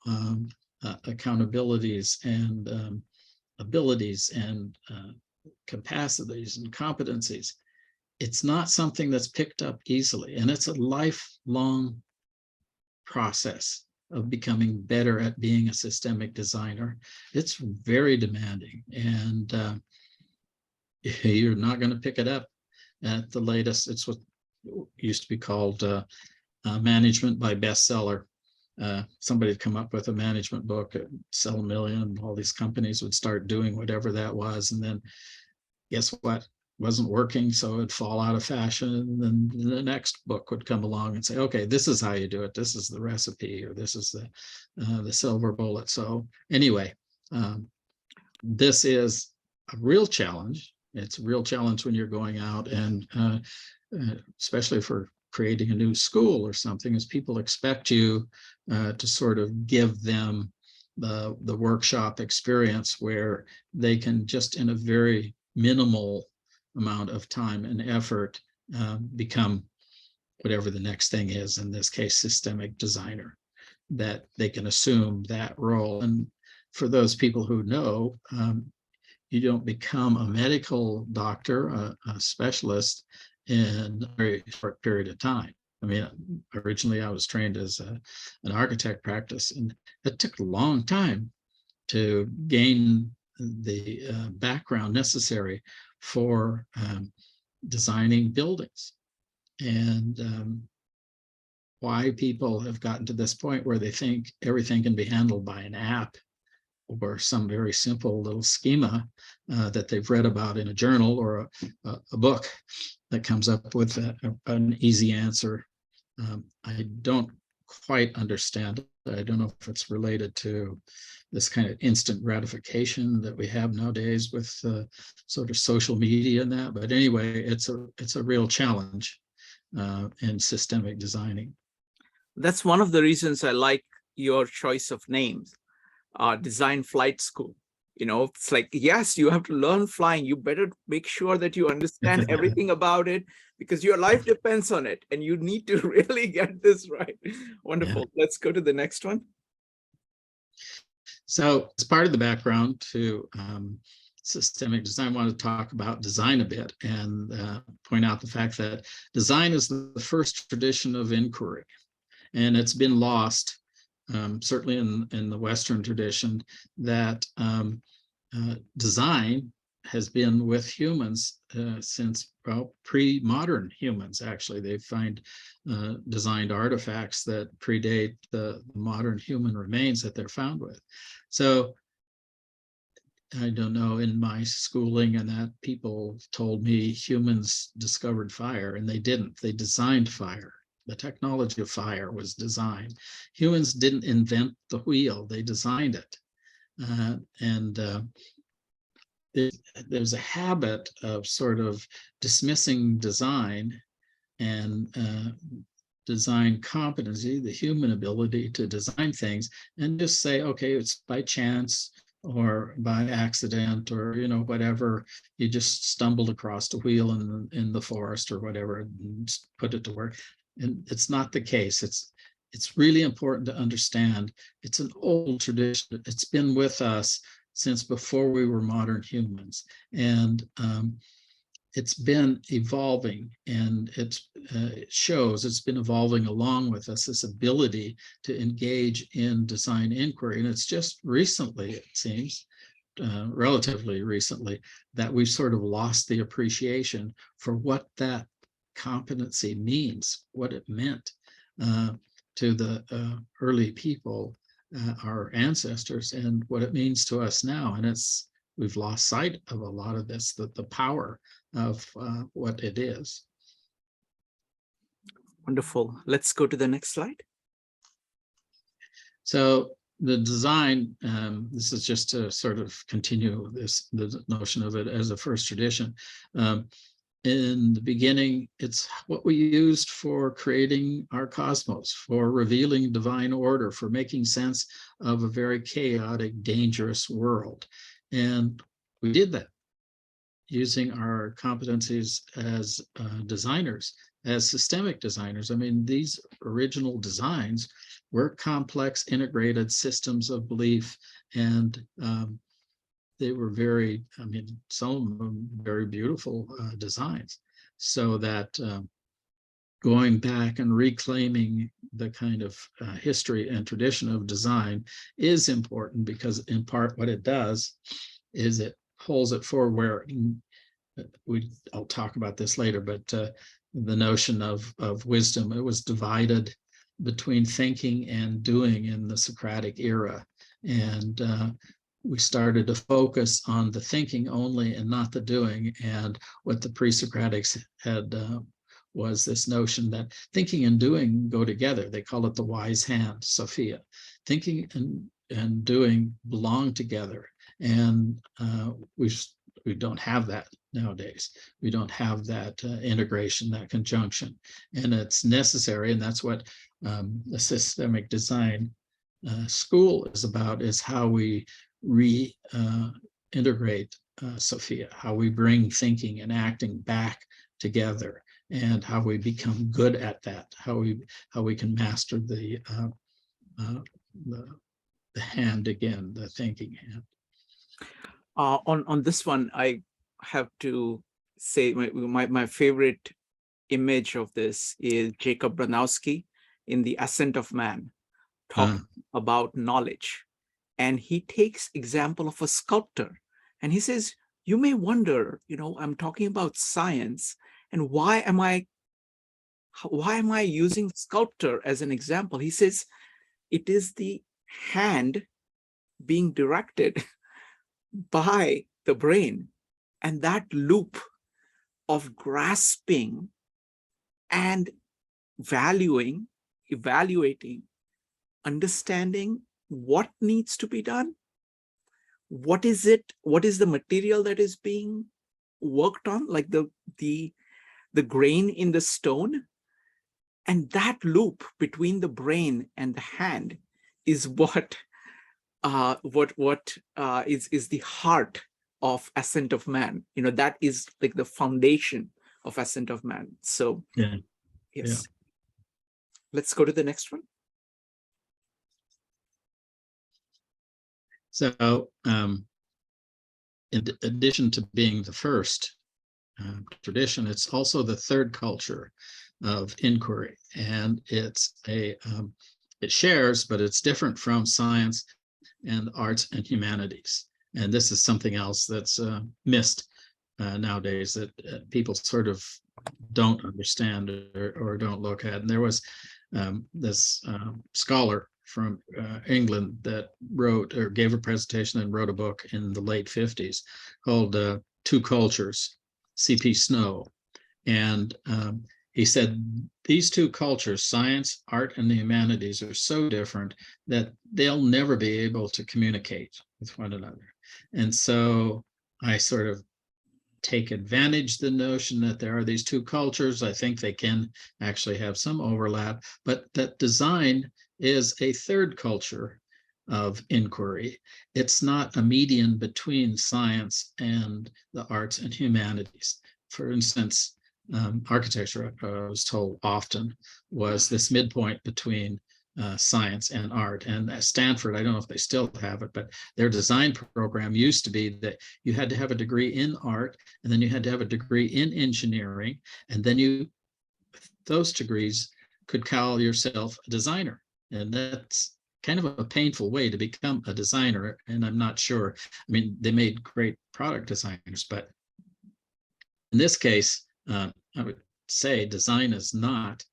accountabilities and abilities and capacities and competencies. It's not something that's picked up easily, and it's a lifelong process of becoming better at being a systemic designer. It's very demanding, and you're not going to pick it up at the latest. It's what used to be called management by bestseller. Somebody would come up with a management book, sell 1 million, all these companies would start doing whatever that was, and then guess what? Wasn't working, so it'd fall out of fashion, and then the next book would come along and say, okay, this is how you do it, this is the recipe, or this is the silver bullet. So anyway, this is a real challenge. It's a real challenge when you're going out, and especially for creating a new school or something, is people expect you to sort of give them the workshop experience where they can just in a very minimal amount of time and effort become whatever the next thing is, in this case, systemic designer, that they can assume that role. And for those people who know, you don't become a medical doctor, a specialist, in a very short period of time. I mean, originally I was trained as an architect practice, and it took a long time to gain the background necessary for designing buildings. And why people have gotten to this point where they think everything can be handled by an app or some very simple little schema that they've read about in a journal or a book that comes up with an easy answer. I don't quite understand it. I don't know if it's related to this kind of instant gratification that we have nowadays with sort of social media and that. But anyway, it's a real challenge in systemic designing. That's one of the reasons I like your choice of names, Design Flight School. You know, it's like, yes, you have to learn flying. You better make sure that you understand everything about it, because your life depends on it and you need to really get this right. Wonderful. Yeah. Let's go to the next one. So as part of the background to systemic design, I want to talk about design a bit and point out the fact that design is the first tradition of inquiry, and it's been lost, certainly in the Western tradition, that design has been with humans since, well, pre-modern humans. Actually, they find designed artifacts that predate the modern human remains that they're found with. So I don't know, in my schooling and that, people told me humans discovered fire, and they didn't. They designed fire. The technology of fire was designed. Humans didn't invent the wheel, they designed it. There's a habit of sort of dismissing design and design competency, the human ability to design things, and just say, okay, it's by chance or by accident, or whatever, you just stumbled across a wheel in the forest or whatever and put it to work. And it's not the case. It's really important to understand it's an old tradition. It's been with us since before we were modern humans, and it's been evolving, and it shows it's been evolving along with us, this ability to engage in design inquiry. And it's just recently, it seems, relatively recently, that we've sort of lost the appreciation for what that competency means, what it meant to the early people, our ancestors, and what it means to us now. And we've lost sight of a lot of this, the power of what it is. Wonderful. Let's go to the next slide. So the design, this is just to sort of continue the notion of it as a first tradition. In the beginning, it's what we used for creating our cosmos, for revealing divine order, for making sense of a very chaotic, dangerous world. And we did that using our competencies as designers, as systemic designers. I mean, these original designs were complex, integrated systems of belief, and they were very, some of them very beautiful designs. So that going back and reclaiming the kind of history and tradition of design is important, because in part what it does is it holds it forward, where I'll talk about this later, but the notion of wisdom, it was divided between thinking and doing in the Socratic era. And we started to focus on the thinking only and not the doing. And what the pre-Socratics had was this notion that thinking and doing go together. They call it the wise hand, Sophia. Thinking and doing belong together. And we don't have that nowadays. We don't have that integration, that conjunction. And it's necessary, and that's what the systemic design school is about, is how we reintegrate Sophia, how we bring thinking and acting back together, and how we become good at that, how we can master the hand again, the thinking hand. On this one, I have to say my favorite image of this is Jacob Bronowski in The Ascent of Man, talking about knowledge. And he takes example of a sculptor, and he says, you may wonder, I'm talking about science, and why am I using sculptor as an example? He says, it is the hand being directed by the brain, and that loop of grasping and valuing evaluating, understanding what needs to be done, what is the material that is being worked on, like the grain in the stone. And that loop between the brain and the hand is what is the heart of Ascent of Man. That is like the foundation of Ascent of Man. So Yeah. yes. Yeah. Let's go to the next one. So in addition to being the first tradition, it's also the third culture of inquiry, and it shares, but it's different from science and arts and humanities. And this is something else that's missed nowadays, that people sort of don't understand or don't look at. And there was this scholar from England that wrote or gave a presentation and wrote a book in the late 50s called Two Cultures, C.P. Snow. And he said these two cultures, science, art, and the humanities, are so different that they'll never be able to communicate with one another. And so I sort of take advantage of the notion that there are these two cultures. I think they can actually have some overlap, but that design is a third culture of inquiry. It's not a median between science and the arts and humanities. For instance, architecture, I was told often, was this midpoint between science and art. And at Stanford, I don't know if they still have it, but their design program used to be that you had to have a degree in art, and then you had to have a degree in engineering, and then those degrees could call yourself a designer. And that's kind of a painful way to become a designer. And I'm not sure, I mean, they made great product designers, but in this case, I would say design is not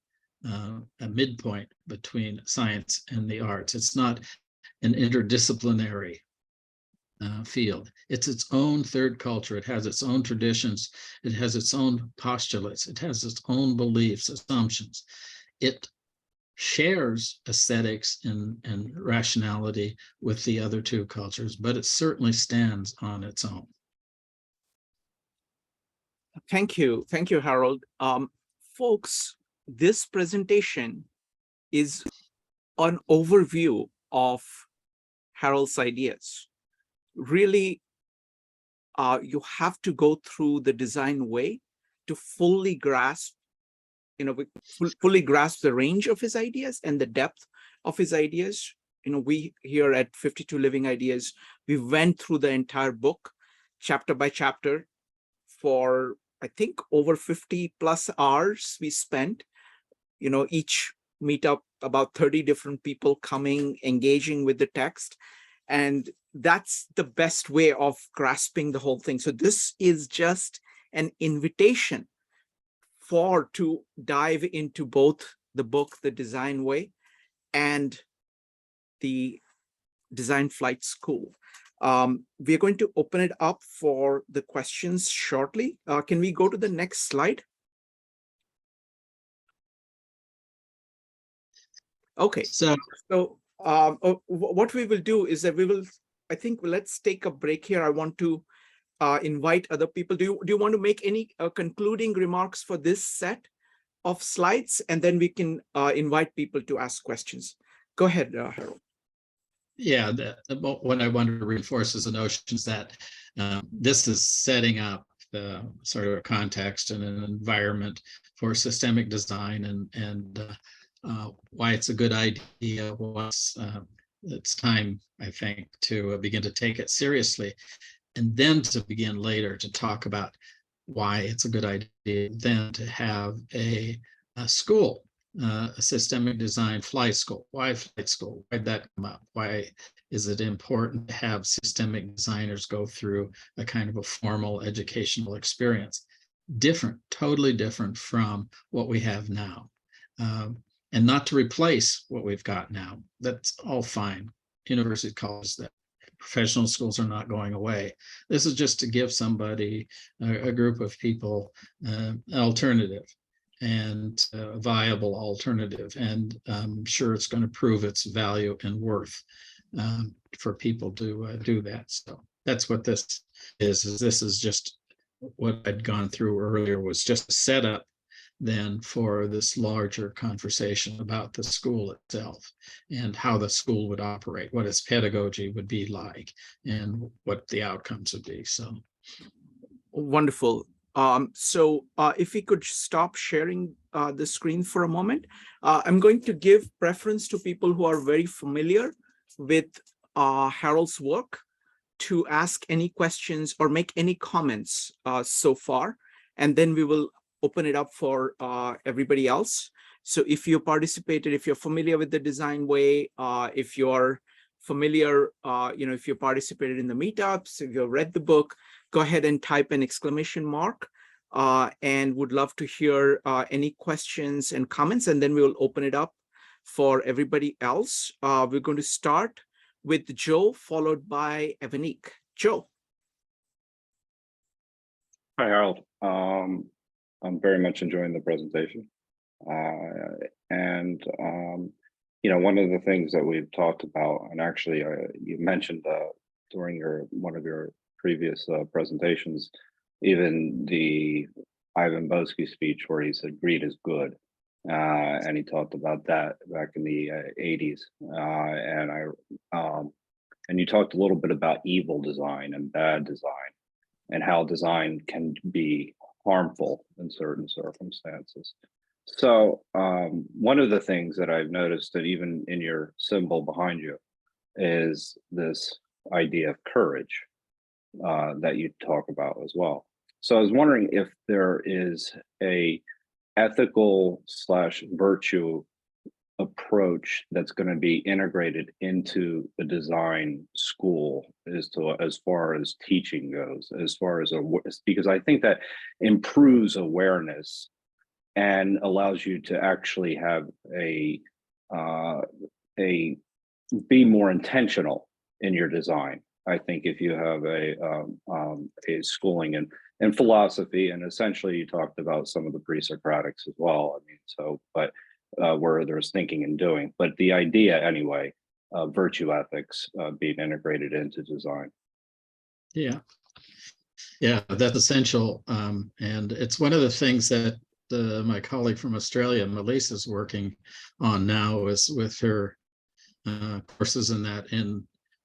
a midpoint between science and the arts. It's not an interdisciplinary field. It's its own third culture. It has its own traditions. It has its own postulates. It has its own beliefs, assumptions. It shares aesthetics and rationality with the other two cultures, but it certainly stands on its own. Thank you, Harold. Folks, this presentation is an overview of Harold's ideas. Really, you have to go through the design way to fully grasp, fully grasp the range of his ideas and the depth of his ideas. We here at 52 Living Ideas, we went through the entire book, chapter by chapter, for I think over 50 plus hours we spent. Each meetup, about 30 different people coming, engaging with the text. And that's the best way of grasping the whole thing. So this is just an invitation to dive into both the book, The Design Way, and the Design Flight School. We're going to open it up for the questions shortly. Can we go to the next slide? Okay, so what we will do is that I think let's take a break here. I want to invite other people. Do you want to make any concluding remarks for this set of slides? And then we can invite people to ask questions. Go ahead, Harold. Yeah, what I wanted to reinforce is the notions that this is setting up sort of a context and an environment for systemic design, and why it's a good idea. It's time, I think, to begin to take it seriously, and then to begin later to talk about why it's a good idea, then to have a school, a systemic design flight school. Why flight school? Why'd that come up? Why is it important to have systemic designers go through a kind of a formal educational experience? Different, totally different from what we have now. And not to replace what we've got now. That's all fine. University colleges, that professional schools are not going away. This is just to give somebody, a group of people, an alternative. and a viable alternative. And I'm sure it's going to prove its value and worth for people to do that. So that's what this is. This is just what I'd gone through earlier, was just a setup then for this larger conversation about the school itself and how the school would operate, what its pedagogy would be like, and what the outcomes would be. So wonderful. So if we could stop sharing the screen for a moment, I'm going to give preference to people who are very familiar with Harold's work to ask any questions or make any comments so far, and then we will open it up for everybody else. So if you participated, if you're familiar with the Design Way, if you're familiar, if you participated in the meetups, if you've read the book, go ahead and type an exclamation mark, and would love to hear any questions and comments, and then we will open it up for everybody else. We're going to start with Joe, followed by Evanique. Joe. Hi, Harold. I'm very much enjoying the presentation. One of the things that we've talked about, and actually you mentioned during one of your previous presentations, even the Ivan Boesky speech where he said greed is good. And he talked about that back in the 80s. And you talked a little bit about evil design and bad design and how design can be harmful in certain circumstances. So one of the things that I've noticed that even in your symbol behind you is this idea of courage that you talk about as well. So I was wondering if there is a ethical / virtue approach that's going to be integrated into the design school as far as teaching goes, because I think that improves awareness and allows you to actually have a be more intentional in your design. I think if you have a schooling in philosophy, and essentially you talked about some of the pre-Socratics as well. I mean, where there's thinking and doing, but the idea anyway, virtue ethics being integrated into design. yeah, that's essential. And it's one of the things that my colleague from Australia, Melissa, is working on now, is with her courses in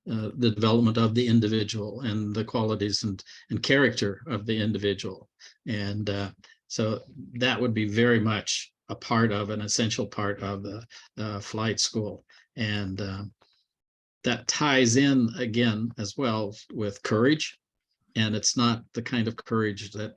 the development of the individual and the qualities and character of the individual. And so that would be very much a part of an essential part of the flight school. And that ties in again as well with courage. And it's not the kind of courage that,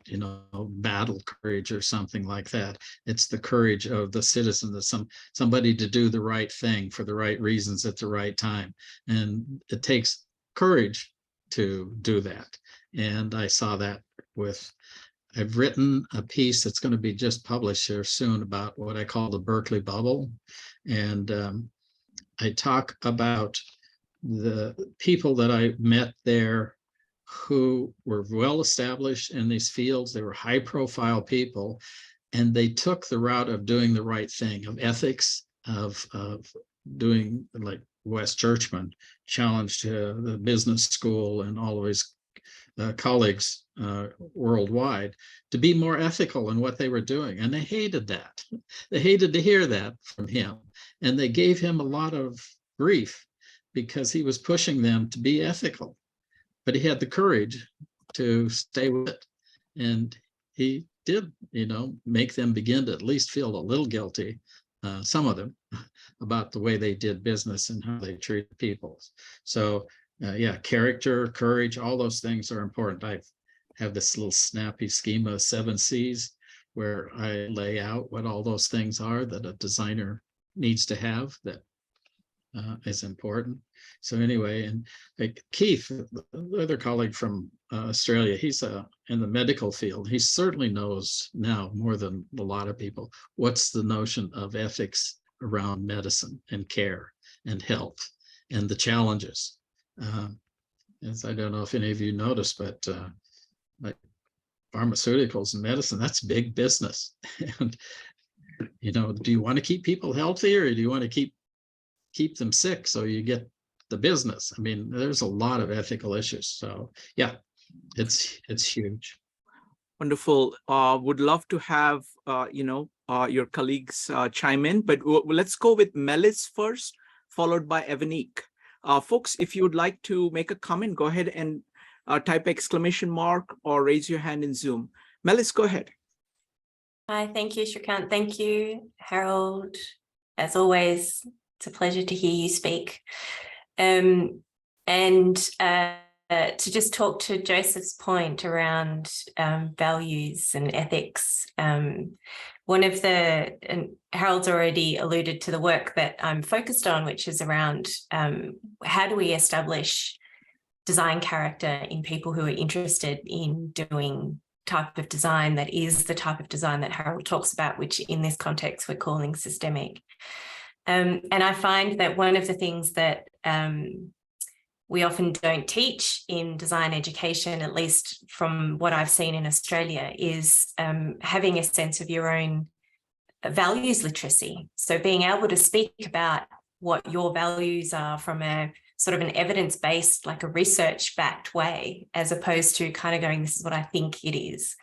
battle courage or something like that. It's the courage of the citizen, that somebody to do the right thing for the right reasons at the right time. And it takes courage to do that. And I saw that I've written a piece that's going to be just published here soon about what I call the Berkeley bubble. And I talk about the people that I met there who were well established in these fields. They were high profile people, and they took the route of doing the right thing, of ethics, of doing, like Wes Churchman challenged the business school and all of his colleagues worldwide to be more ethical in what they were doing. And they hated that. They hated to hear that from him. And they gave him a lot of grief because he was pushing them to be ethical. But he had the courage to stay with it. And he did, make them begin to at least feel a little guilty, some of them, about the way they did business and how they treated people. So character, courage, all those things are important. I have this little snappy schema, 7 C's, where I lay out what all those things are that a designer needs to have that is important. So anyway, and like Keith, the other colleague from Australia, he's in the medical field. He certainly knows now more than a lot of people what's the notion of ethics around medicine and care and health and the challenges. As I don't know if any of you noticed, but like pharmaceuticals and medicine, that's big business. And, you know, do you want to keep people healthy, or do you want to keep them sick so you get the business? I mean, there's a lot of ethical issues. So yeah, it's huge. Wonderful. Would love to have your colleagues chime in, but let's go with Melis first, followed by Evanique. Folks, if you would like to make a comment, go ahead and type exclamation mark or raise your hand in Zoom. Melis, go ahead. Hi, thank you, Shrikant. Thank you, Harold. As always, it's a pleasure to hear you speak. To just talk to Joseph's point around values and ethics, one of the, and Harold's already alluded to the work that I'm focused on, which is around how do we establish design character in people who are interested in doing type of design that is the type of design that Harold talks about, which in this context we're calling systemic. And I find that one of the things that we often don't teach in design education, at least from what I've seen in Australia, is having a sense of your own values literacy. So being able to speak about what your values are from a sort of an evidence-based, like a research-backed way, as opposed to kind of going, this is what I think it is.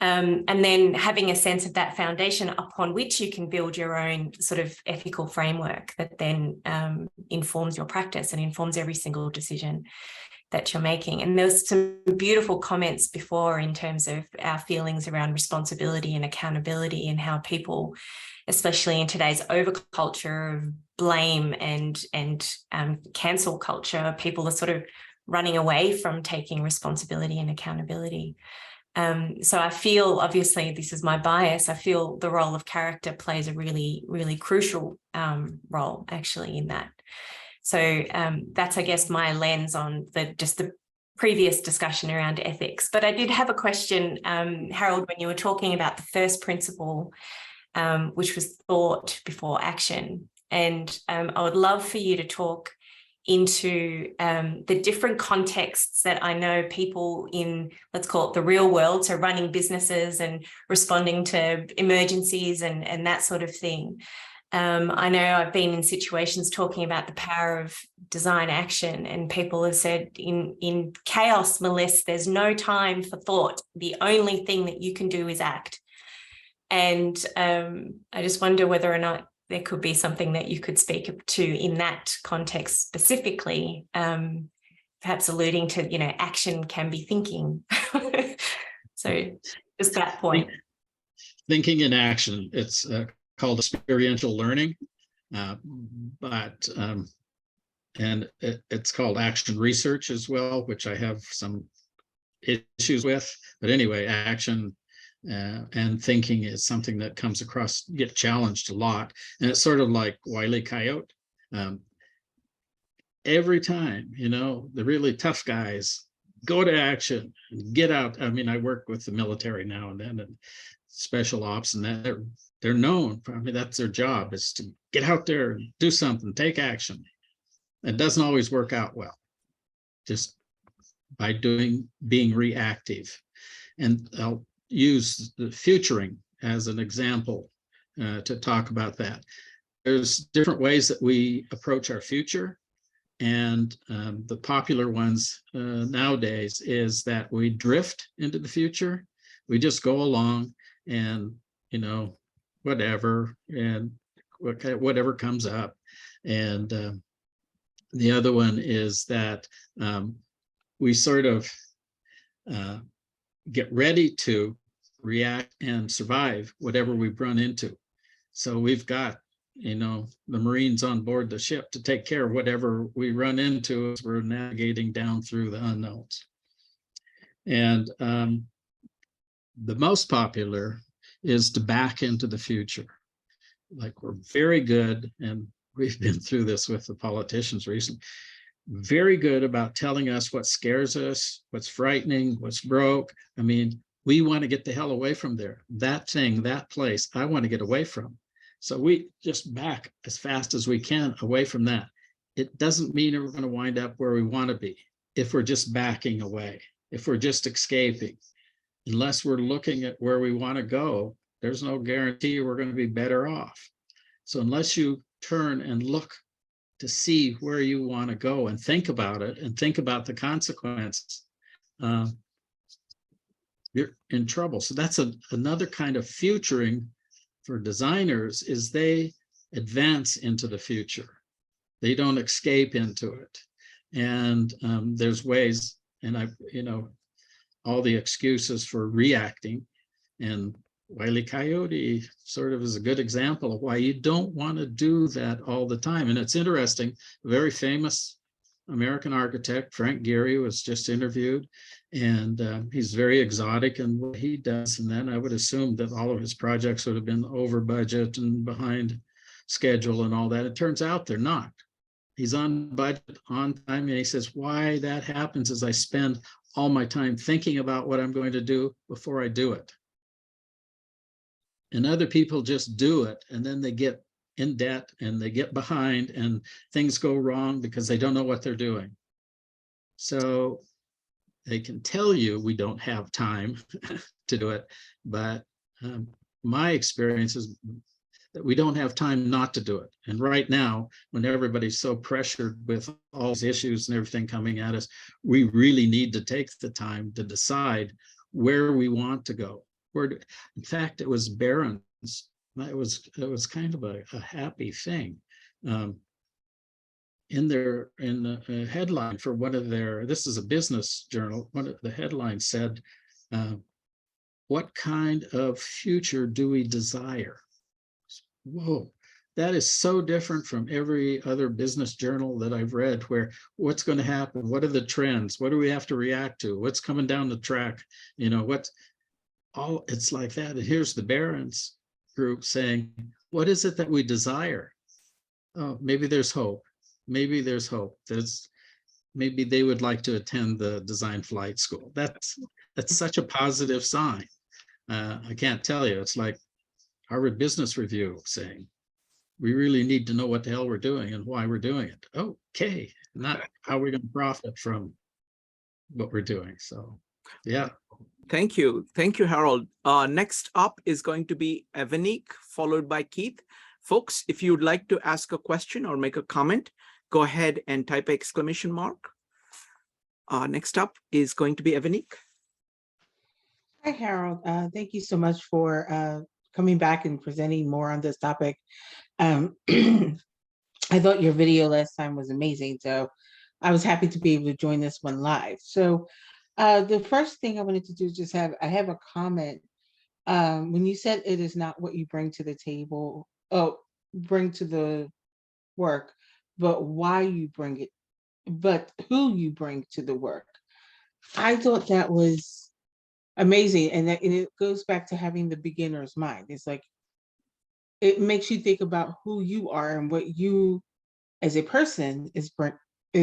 And then having a sense of that foundation upon which you can build your own sort of ethical framework that then informs your practice and informs every single decision that you're making. And there's some beautiful comments before in terms of our feelings around responsibility and accountability, and how people, especially in today's overculture of blame and cancel culture, people are sort of running away from taking responsibility and accountability. So I feel, obviously, this is my bias, I feel the role of character plays a really, really crucial role actually in that. So that's, I guess, my lens on the previous discussion around ethics. But I did have a question, Harold, when you were talking about the first principle, which was thought before action. And I would love for you to talk into the different contexts that I know people in, let's call it the real world, so running businesses and responding to emergencies and that sort of thing. I know I've been in situations talking about the power of design action, and people have said in chaos, Melis, there's no time for thought. The only thing that you can do is act. And I just wonder whether or not there could be something that you could speak to in that context specifically, perhaps alluding to, you know, action can be thinking. So just that point. Thinking in action, it's called experiential learning, and it's called action research as well, which I have some issues with. But anyway, action and thinking is something that comes across, get challenged a lot. And it's sort of like Wile E. Coyote. Every time, you know, the really tough guys go to action, get out. I mean, I work with the military now and then, and special ops, and that they're known. I mean, that's their job, is to get out there and do something, take action. It doesn't always work out well, just by being reactive. And I'll use the futuring as an example to talk about that. There's different ways that we approach our future. And the popular ones nowadays is that we drift into the future. We just go along and, you know, whatever, and whatever comes up. And the other one is that we sort of get ready to react and survive whatever we've run into. So we've got, you know, the Marines on board the ship to take care of whatever we run into as we're navigating down through the unknowns. And the most popular is to back into the future. Like, we're very good, and we've been through this with the politicians recently, very good about telling us what scares us, what's frightening, what's broke. I mean, we want to get the hell away from there. That thing, that place, I want to get away from. So we just back as fast as we can away from that. It doesn't mean we're going to wind up where we want to be if we're just backing away, if we're just escaping. unless we're looking at where we want to go, there's no guarantee we're going to be better off. So unless you turn and look to see where you want to go and think about it and think about the consequences, you're in trouble. So that's another kind of futuring for designers, is they advance into the future. They don't escape into it. And there's ways, and all the excuses for reacting, and Wile E. Coyote sort of is a good example of why you don't want to do that all the time. And it's interesting, a very famous American architect, Frank Gehry, was just interviewed, and he's very exotic in what he does. And then I would assume that all of his projects would have been over budget and behind schedule and all that. It turns out they're not. He's on budget, on time, and he says, why that happens is I spend all my time thinking about what I'm going to do before I do it. And other people just do it, and then they get in debt and they get behind and things go wrong because they don't know what they're doing. So they can tell you we don't have time to do it, but my experience is that we don't have time not to do it. And right now, when everybody's so pressured with all these issues and everything coming at us, we really need to take the time to decide where we want to go. In fact, it was Barron's. It was kind of a happy thing. In the headline for one of their, this is a business journal, one of the headlines said, what kind of future do we desire? Whoa, that is so different from every other business journal that I've read, where what's going to happen? What are the trends? What do we have to react to? What's coming down the track? It's like that. And here's the Barron's group saying, what is it that we desire? Oh, maybe there's hope. Maybe there's hope. Maybe they would like to attend the design flight school. That's such a positive sign. I can't tell you. It's like Harvard Business Review saying, we really need to know what the hell we're doing and why we're doing it. Okay, not how we're going to profit from what we're doing. So, yeah. Thank you. Thank you, Harold. Next up is going to be Evanik, followed by Keith. Folks, if you'd like to ask a question or make a comment, go ahead and type exclamation mark. Next up is going to be Evanik. Hi, Harold. Thank you so much for coming back and presenting more on this topic. I thought your video last time was amazing, so I was happy to be able to join this one live. So the first thing I wanted to do is I have a comment. When you said it is not what you bring to the table, bring to the work, but why you bring it, but who you bring to the work. I thought that was amazing. And it goes back to having the beginner's mind. It's like, it makes you think about who you are and what you as a person is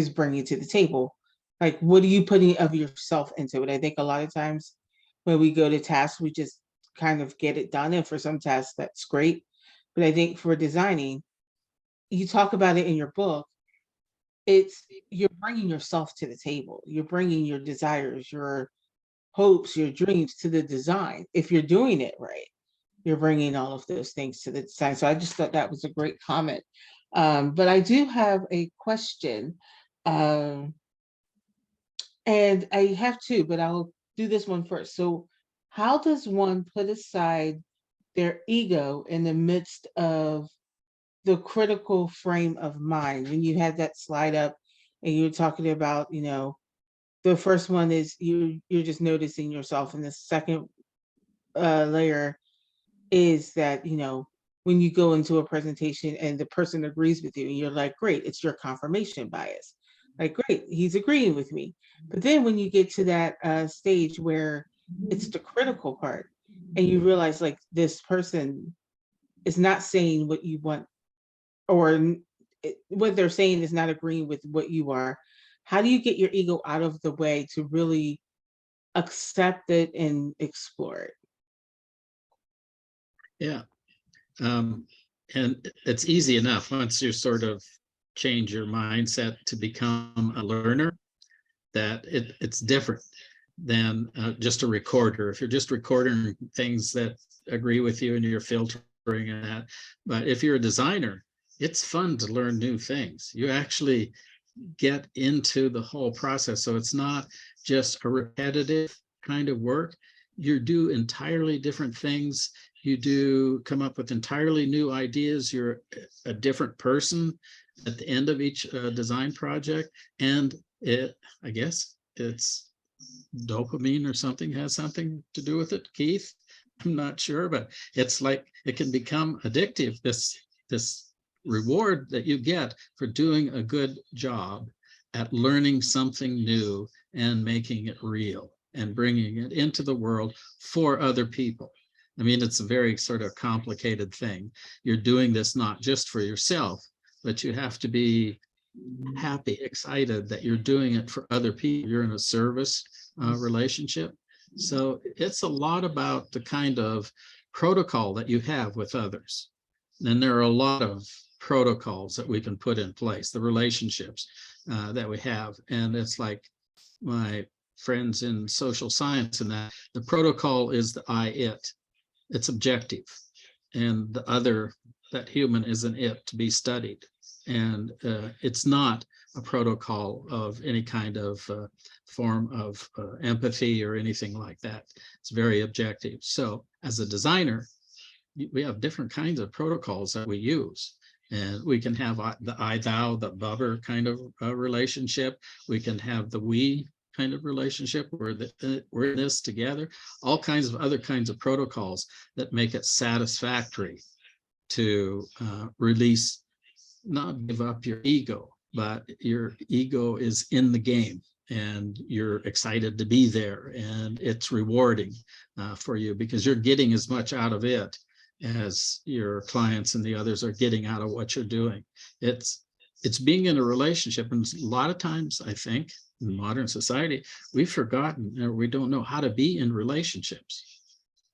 bringing to the table. Like, what are you putting of yourself into it? I think a lot of times when we go to tasks, we just kind of get it done. And for some tasks, that's great. But I think for designing, you talk about it in your book, you're bringing yourself to the table. You're bringing your desires, your hopes, your dreams to the design. If you're doing it right, you're bringing all of those things to the design. So I just thought that was a great comment. But I do have a question. And I have two, but I'll do this one first. So how does one put aside their ego in the midst of the critical frame of mind? When you had that slide up and you were talking about, the first one is you're just noticing yourself. And the second layer is that, when you go into a presentation and the person agrees with you and you're like, great, it's your confirmation bias. Like, great, he's agreeing with me. But then when you get to that stage where it's the critical part and you realize like this person is not saying what you want, or what they're saying is not agreeing with what you are, how do you get your ego out of the way to really accept it and explore it? Yeah. And it's easy enough once you sort of change your mindset to become a learner, that it's different. than just a recorder. If you're just recording things that agree with you and you're filtering and that, but if you're a designer, it's fun to learn new things. You actually get into the whole process. So it's not just a repetitive kind of work. You do entirely different things. You do come up with entirely new ideas. You're a different person at the end of each design project. And I guess it's dopamine or something has something to do with it, Keith. I'm not sure, but it's like it can become addictive, this reward that you get for doing a good job at learning something new and making it real and bringing it into the world for other people. I mean, it's a very sort of complicated thing. You're doing this not just for yourself, but you have to be happy, excited that you're doing it for other people. You're in a service relationship. So it's a lot about the kind of protocol that you have with others. And there are a lot of protocols that we can put in place, the relationships that we have. And it's like my friends in social science and that the protocol is the I, it. It's objective. And the other, that human is an it to be studied. And it's not a protocol of any kind of form of empathy or anything like that. It's very objective. So as a designer, we have different kinds of protocols that we use. And we can have the I, thou, the bubber kind of relationship. We can have the we kind of relationship where we're in this together. All kinds of other kinds of protocols that make it satisfactory to release, not give up your ego, but your ego is in the game and you're excited to be there and it's rewarding for you because you're getting as much out of it as your clients and the others are getting out of what you're doing. It's being in a relationship. And a lot of times, I think, in modern society, we've forgotten or we don't know how to be in relationships.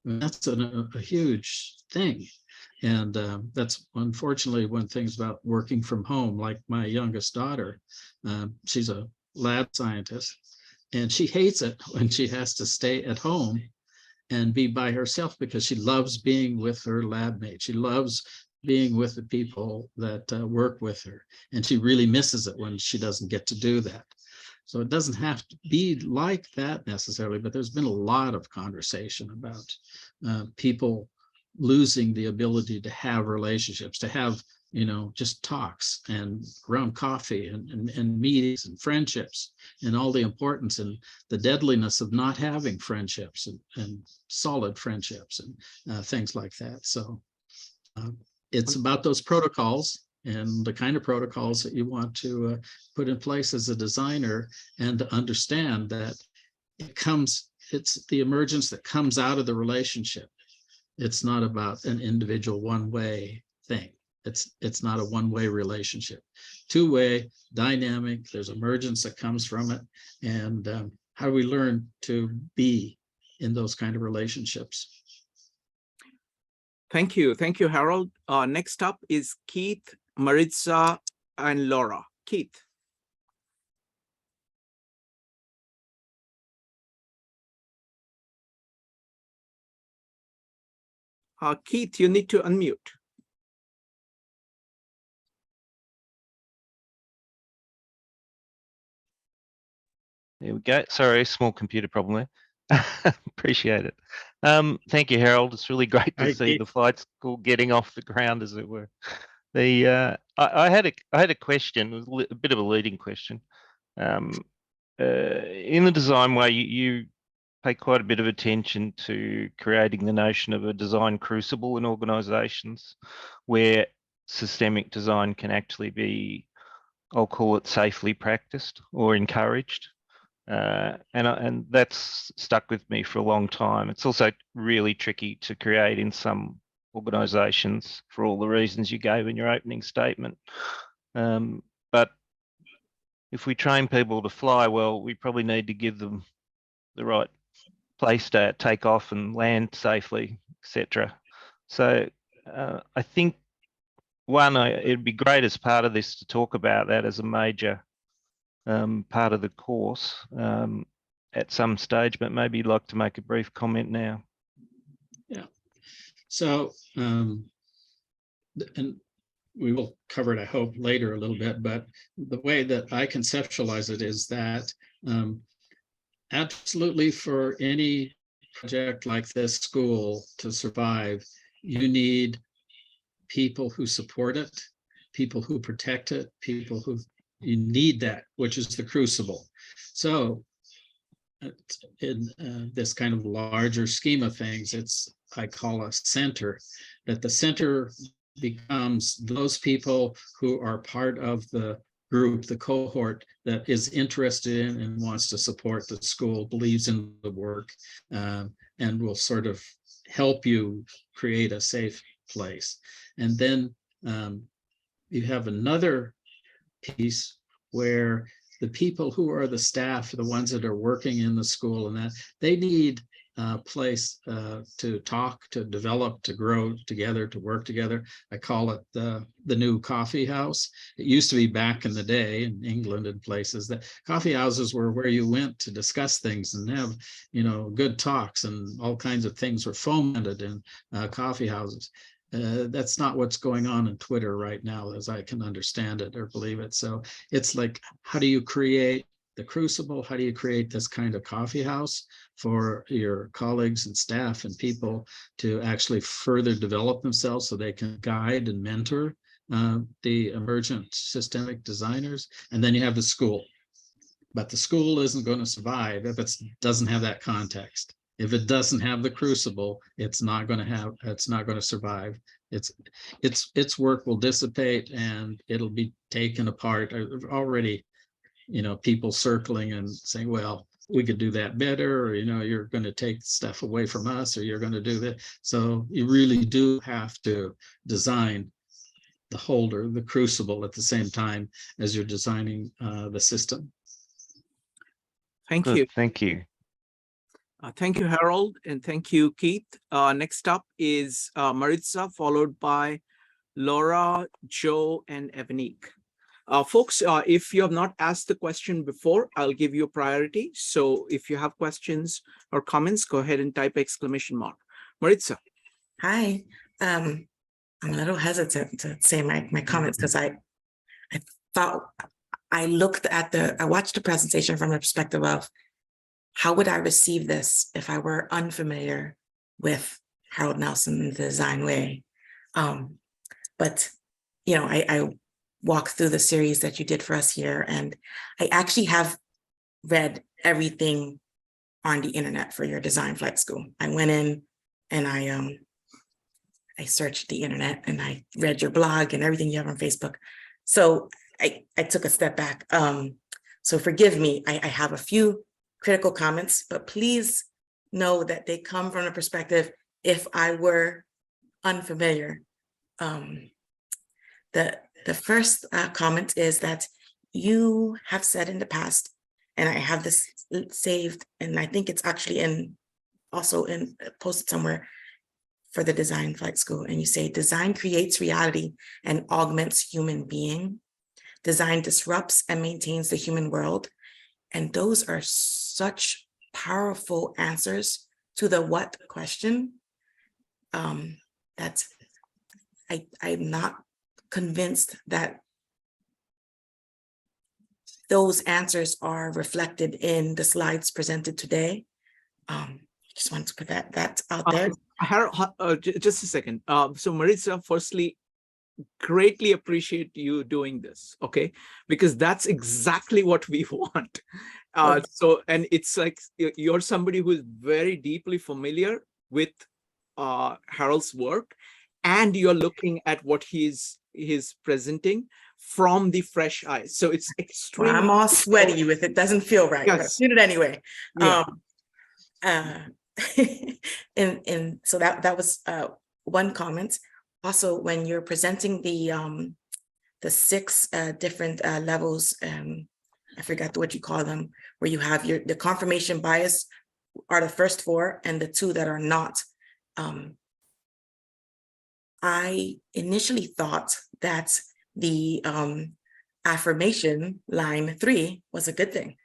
And that's a huge thing. And that's unfortunately one of the things about working from home, like my youngest daughter, she's a lab scientist and she hates it when she has to stay at home and be by herself because she loves being with her lab mates. She loves being with the people that work with her. And she really misses it when she doesn't get to do that. So it doesn't have to be like that necessarily, but there's been a lot of conversation about people losing the ability to have relationships, to have, just talks and around coffee and meetings and friendships and all the importance and the deadliness of not having friendships and solid friendships and things like that. So it's about those protocols and the kind of protocols that you want to put in place as a designer and to understand that it's the emergence that comes out of the relationship. It's not about an individual one-way thing. It's not a one-way relationship. Two-way, dynamic, there's emergence that comes from it. And how do we learn to be in those kind of relationships? Thank you. Thank you, Harold. Next up is Keith, Maritza, and Laura. Keith. Keith, you need to unmute. There we go. Sorry, small computer problem there. Appreciate it. Thank you, Harold. It's really great to see the flight school getting off the ground, as it were. I had a question, a bit of a leading question. In the design way, you pay quite a bit of attention to creating the notion of a design crucible in organisations, where systemic design can actually be, I'll call it, safely practiced or encouraged. And that's stuck with me for a long time. It's also really tricky to create in some organisations for all the reasons you gave in your opening statement. But if we train people to fly well, we probably need to give them the right place to take off and land safely, etc. So I think, it'd be great as part of this to talk about that as a major part of the course, at some stage, but maybe you'd like to make a brief comment now. So, and we will cover it, I hope, later a little bit, but the way that I conceptualize it is that absolutely for any project like this school to survive, you need people who support it, people who protect it, people who, you need that, which is the crucible. So in this kind of larger scheme of things, it's, I call a center, that the center becomes those people who are part of the group, the cohort that is interested in and wants to support the school, believes in the work, and will sort of help you create a safe place. And then you have another piece where the people who are the staff, the ones that are working in the school, and that they need a place to talk, to develop, to grow together, to work together. I call it the new coffee house. It used to be back in the day in England and places that coffee houses were where you went to discuss things and have, you know, good talks, and all kinds of things were fomented in coffee houses. That's not what's going on in Twitter right now, as I can understand it or believe it. So it's like, how do you create the crucible? How do you create this kind of coffee house for your colleagues and staff and people to actually further develop themselves so they can guide and mentor the emergent systemic designers? And then you have the school. But the school isn't going to survive if it doesn't have that context. If it doesn't have the crucible, it's not going to survive. Its work will dissipate and it'll be taken apart. Already, you know, people circling and saying, well, we could do that better, or, you know, you're going to take stuff away from us, or you're going to do that. So you really do have to design the holder, the crucible, at the same time as you're designing the system. Thank Good, you. thank you. Thank you, Harold, and thank you, Keith. Next up is Maritza, followed by Laura, Joe, and Evanique. Folks, if you have not asked the question before, I'll give you a priority. So if you have questions or comments, go ahead and type exclamation mark. Maritza. Hi, I'm a little hesitant to say my comments because I thought I watched the presentation from the perspective of how would I receive this if I were unfamiliar with Harold Nelson and the design way. But, you know, I walked through the series that you did for us here, and I actually have read everything on the internet for your Design Flight School. I went in and I searched the internet and I read your blog and everything you have on Facebook. So I took a step back. So forgive me, I have a few critical comments, but please know that they come from a perspective if I were unfamiliar. The first comment is that you have said in the past, and I have this saved, and I think it's actually posted somewhere for the Design Flight School, and you say, design creates reality and augments human being. Design disrupts and maintains the human world. And those are such powerful answers to the what question. That I'm not convinced that those answers are reflected in the slides presented today. Just wanted to put that out there. Harold, just a second. So Maritza, firstly, greatly appreciate you doing this, okay? Because that's exactly what we want. So, and it's like you're somebody who is very deeply familiar with Harold's work, and you're looking at what he's presenting from the fresh eyes. So it's extremely. Well, I'm all sweaty with it. Doesn't feel right. Yes. But I did it anyway. Yeah. And so that was one comment. Also, when you're presenting the 6 different levels, I forgot what you call them, where you have the confirmation bias are the first 4, and the 2 that are not. I initially thought that the affirmation line 3 was a good thing.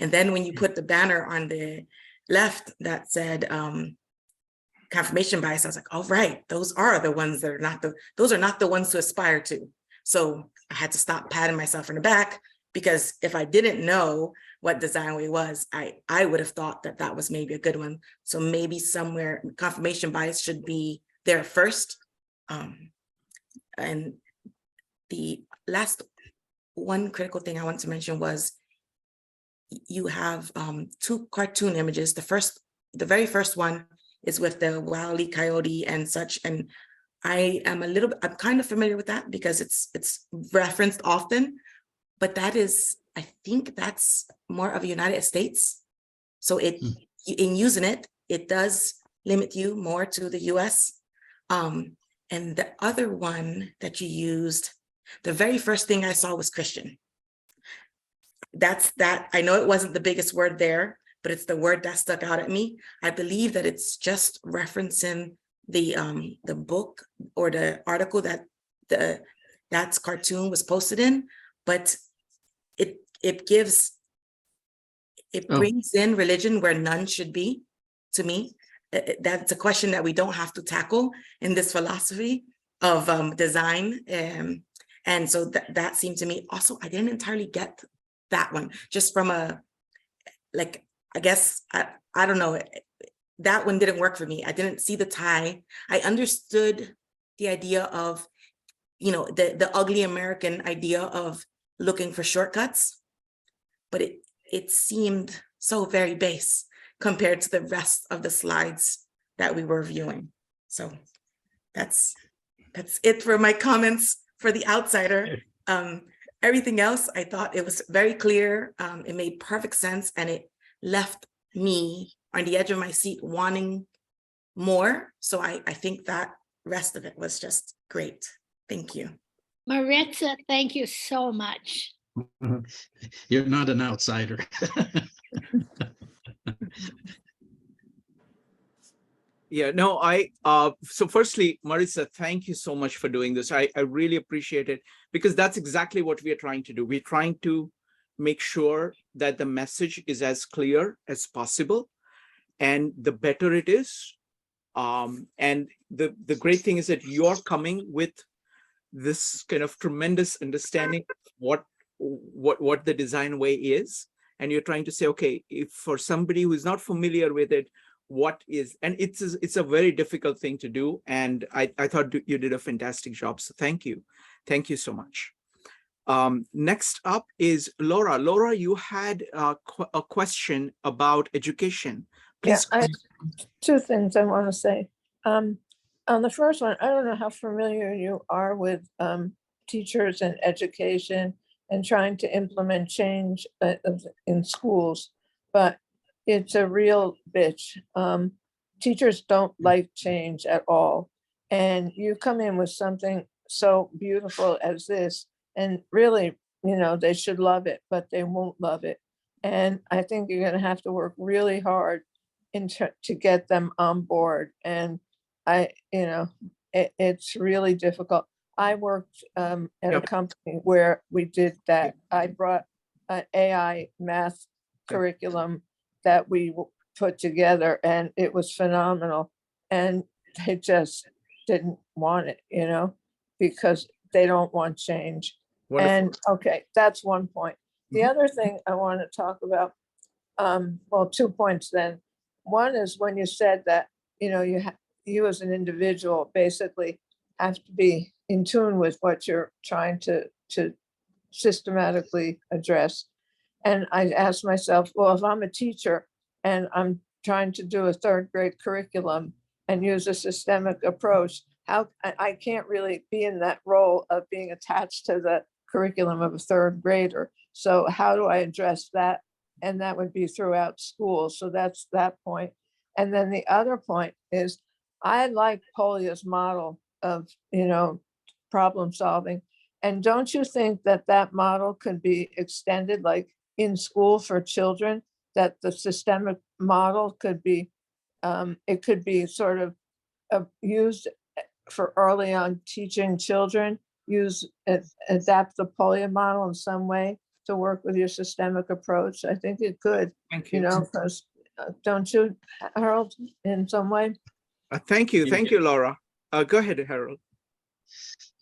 And then when you put the banner on the left that said confirmation bias, I was like, oh, right, those are the ones that are not those are not the ones to aspire to. So I had to stop patting myself in the back, because if I didn't know what Designway was, I would have thought that that was maybe a good one. So maybe somewhere confirmation bias should be there first. And the last one critical thing I want to mention was you have two cartoon images. The very first one is with the Wile E. Coyote and such. And I'm kind of familiar with that because it's referenced often, but that is, I think that's more of the United States. So in using it, it does limit you more to the US. And the other one that you used, the very first thing I saw was Christian. I know it wasn't the biggest word there, but it's the word that stuck out at me. I believe that it's just referencing the book or the article that that's cartoon was posted in, but it brings in religion where none should be. To me, that's a question that we don't have to tackle in this philosophy of design. And so that seemed to me also, I didn't entirely get that one, just from a, like, I guess, I don't know, that one didn't work for me. I didn't see the tie. I understood the idea of, the ugly American idea of looking for shortcuts, but it seemed so very base compared to the rest of the slides that we were viewing. So that's it for my comments for the outsider. Everything else, I thought it was very clear. It made perfect sense, and it left me on the edge of my seat wanting more. So I think that rest of it was just great. Thank you. Maritza, thank you so much. You're not an outsider. Yeah, no, so firstly, Marissa, thank you so much for doing this. I really appreciate it, because that's exactly what we are trying to do. We're trying to make sure that the message is as clear as possible, and the better it is. And the great thing is that you're coming with this kind of tremendous understanding of what the design way is. And you're trying to say, okay, if for somebody who is not familiar with it, what is, and it's a very difficult thing to do. And I thought you did a fantastic job. So thank you. Thank you so much. Next up is Laura. Laura, you had a question about education. Please. Yeah, two things I want to say. On the first one, I don't know how familiar you are with teachers and education and trying to implement change in schools, but it's a real bitch. Teachers don't like change at all. And you come in with something so beautiful as this, and really, they should love it, but they won't love it. And I think you're going to have to work really hard to get them on board. And it's really difficult. I worked at a company where we did that. I brought an AI math curriculum that we put together, and it was phenomenal. And they just didn't want it, because they don't want change. Wonderful. And okay, that's one point. The other thing I want to talk about, 2 points then. One is when you said that, you as an individual basically have to be in tune with what you're trying to systematically address. And I asked myself, well, if I'm a teacher and I'm trying to do a third grade curriculum and use a systemic approach, how I can't really be in that role of being attached to the curriculum of a third grader. So how do I address that? And that would be throughout school. So that's that point. And then the other point is, I like Polia's model of, problem solving. And don't you think that that model could be extended, like in school for children, that the systemic model could be, it could be sort of used for early on teaching children, adapt the Polia model in some way to work with your systemic approach. I think it could, Thank you you. know, because don't you, Harold, in some way? Thank you, Laura. Go ahead, Harold.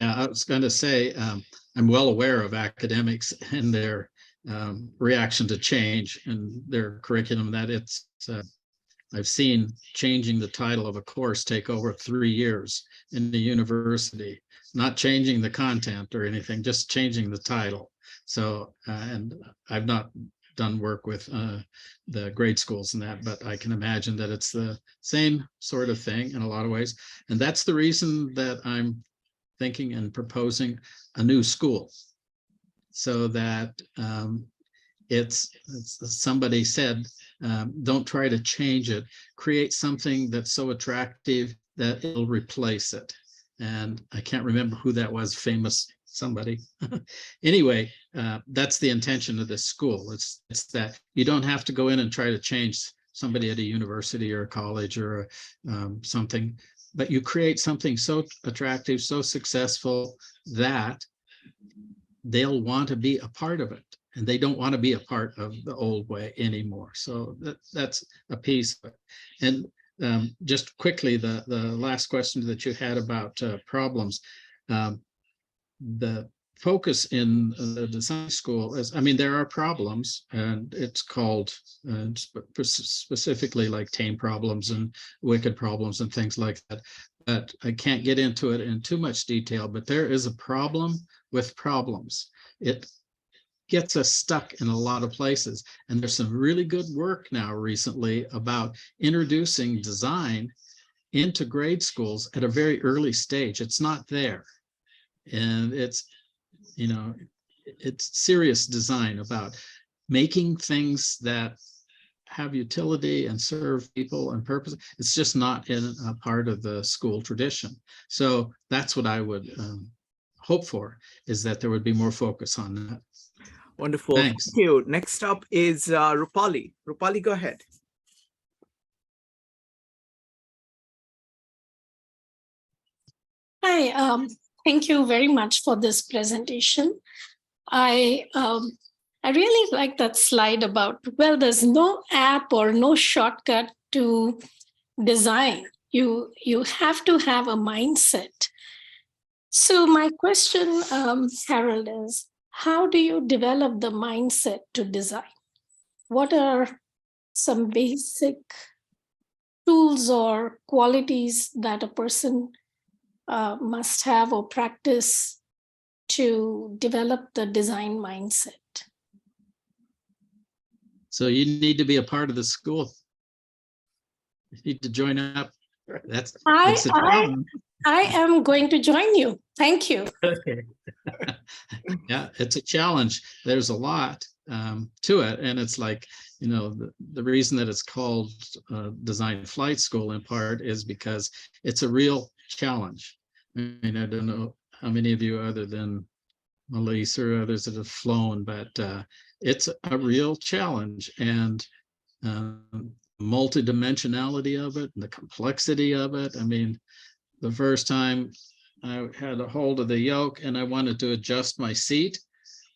I was going to say, I'm well aware of academics and their reaction to change and their curriculum, that it's, I've seen changing the title of a course take over 3 years in the university, not changing the content or anything, just changing the title. So, and I've not done work with the grade schools and that, but I can imagine that it's the same sort of thing in a lot of ways. And that's the reason that I'm thinking and proposing a new school, so that it's somebody said, don't try to change it, create something that's so attractive that it'll replace it. And I can't remember who that was, famous somebody. Anyway, that's the intention of this school. It's that you don't have to go in and try to change somebody at a university or a college or something, but you create something so attractive, so successful that they'll want to be a part of it. And they don't want to be a part of the old way anymore. So that's a piece of it. And just quickly, the last question that you had about problems, the focus in the design school is, I mean, there are problems, and it's called specifically like tame problems and wicked problems and things like that. But I can't get into it in too much detail, but there is a problem with problems. It gets us stuck in a lot of places. And there's some really good work now recently about introducing design into grade schools at a very early stage. It's not there. And it's, you know, it's serious design about making things that have utility and serve people and purpose. It's just not in a part of the school tradition. So that's what I would hope for, is that there would be more focus on that. Wonderful. Thanks. Thank you. Next up is Rupali. Rupali, go ahead. Hi, thank you very much for this presentation. I really like that slide about, well, there's no app or no shortcut to design. You have to have a mindset. So my question, Harold, is how do you develop the mindset to design? What are some basic tools or qualities that a person must have or practice to develop the design mindset? So you need to be a part of the school. You need to join up. That's the challenge. I am going to join you. Thank you. Okay. Yeah, it's a challenge. There's a lot to it. And it's like, you know, the reason that it's called Design Flight School in part is because it's a real challenge. I mean, I don't know how many of you other than Melissa or others that have flown, but it's a real challenge. And multidimensionality of it and the complexity of it. I mean, the first time I had a hold of the yoke and I wanted to adjust my seat,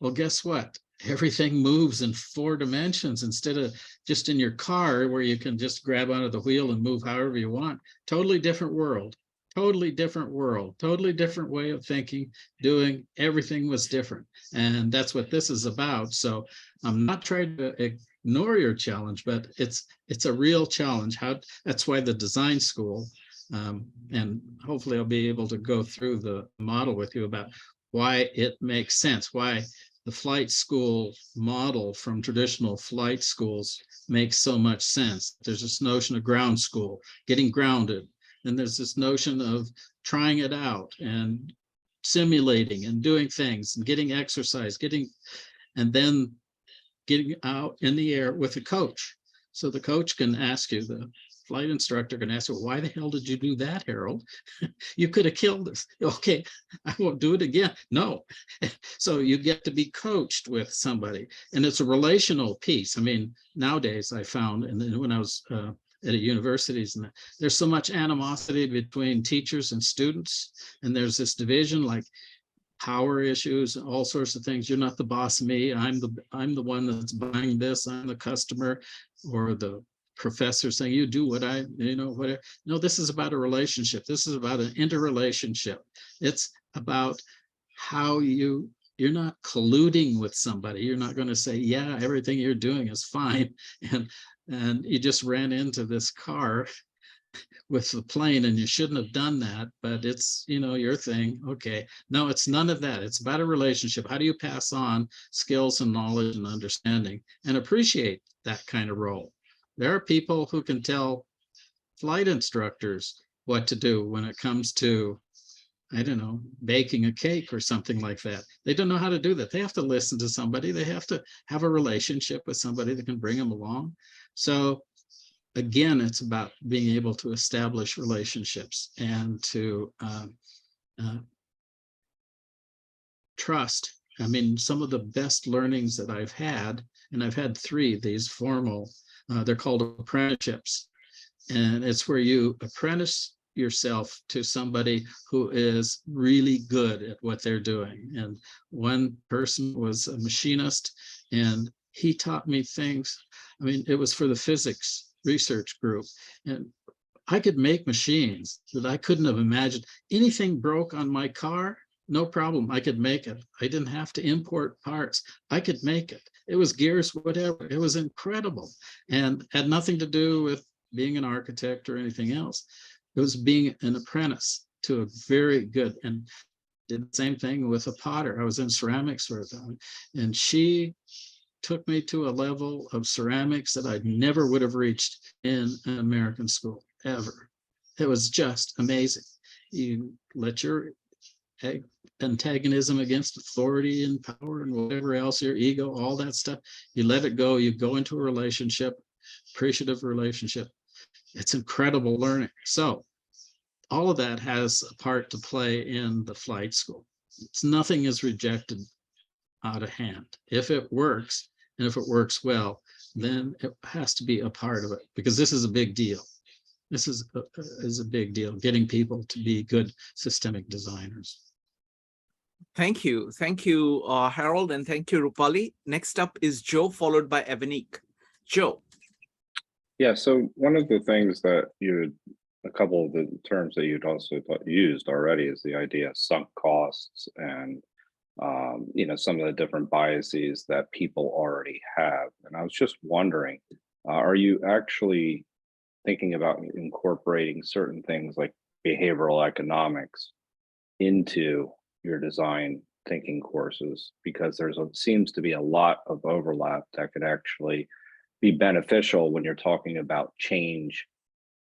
well, guess what? Everything moves in 4 dimensions instead of just in your car where you can just grab onto the wheel and move however you want. Totally different world, totally different world, totally different way of thinking, doing, everything was different. And that's what this is about. So I'm not trying to ignore your challenge, but it's a real challenge. That's why the design school, and hopefully I'll be able to go through the model with you about why it makes sense, why the flight school model from traditional flight schools makes so much sense. There's this notion of ground school, getting grounded. And there's this notion of trying it out and simulating and doing things and getting exercise, and then getting out in the air with a coach. So the coach can ask you, the flight instructor can ask you, why the hell did you do that, Harold? You could have killed us. Okay, I won't do it again. No. So you get to be coached with somebody. And it's a relational piece. I mean, nowadays I found, and then when I was at universities, and there's so much animosity between teachers and students. And there's this division like, power issues, all sorts of things. You're not the boss of me. I'm the one that's buying this. I'm the customer, or the professor saying, you do what I, whatever. No, this is about a relationship. This is about an interrelationship. It's about how you're not colluding with somebody. You're not going to say, yeah, everything you're doing is fine. And you just ran into this car with the plane and you shouldn't have done that, but it's, your thing. Okay. No, it's none of that. It's about a relationship. How do you pass on skills and knowledge and understanding and appreciate that kind of role? There are people who can tell flight instructors what to do when it comes to, I don't know, baking a cake or something like that. They don't know how to do that. They have to listen to somebody. They have to have a relationship with somebody that can bring them along. So again, it's about being able to establish relationships and to trust. I mean, some of the best learnings that I've had, and I've had 3 of these formal, they're called apprenticeships. And it's where you apprentice yourself to somebody who is really good at what they're doing. And one person was a machinist, and he taught me things. I mean, it was for the physics research group, and I could make machines that I couldn't have imagined. Anything broke on my car, no problem, I could make it. I didn't have to import parts. I could make it. It was gears, whatever. It was incredible, and had nothing to do with being an architect or anything else. It was being an apprentice to a very good, and did the same thing with a potter. I was in ceramics for them, and she took me to a level of ceramics that I never would have reached in an American school, ever. It was just amazing. You let your antagonism against authority and power and whatever else, your ego, all that stuff, you let it go. You go into a relationship, appreciative relationship. It's incredible learning. So all of that has a part to play in the flight school. Nothing is rejected out of hand. If it works, and if it works well, then it has to be a part of it, because this is a big deal. This is a big deal, getting people to be good systemic designers. Thank you. Thank you, Harold, and thank you, Rupali. Next up is Joe, followed by Evanique. Joe. Yeah, so one of the things that a couple of the terms that you'd also used already is the idea of sunk costs and some of the different biases that people already have. And I was just wondering, are you actually thinking about incorporating certain things like behavioral economics into your design thinking courses? Because seems to be a lot of overlap that could actually be beneficial when you're talking about change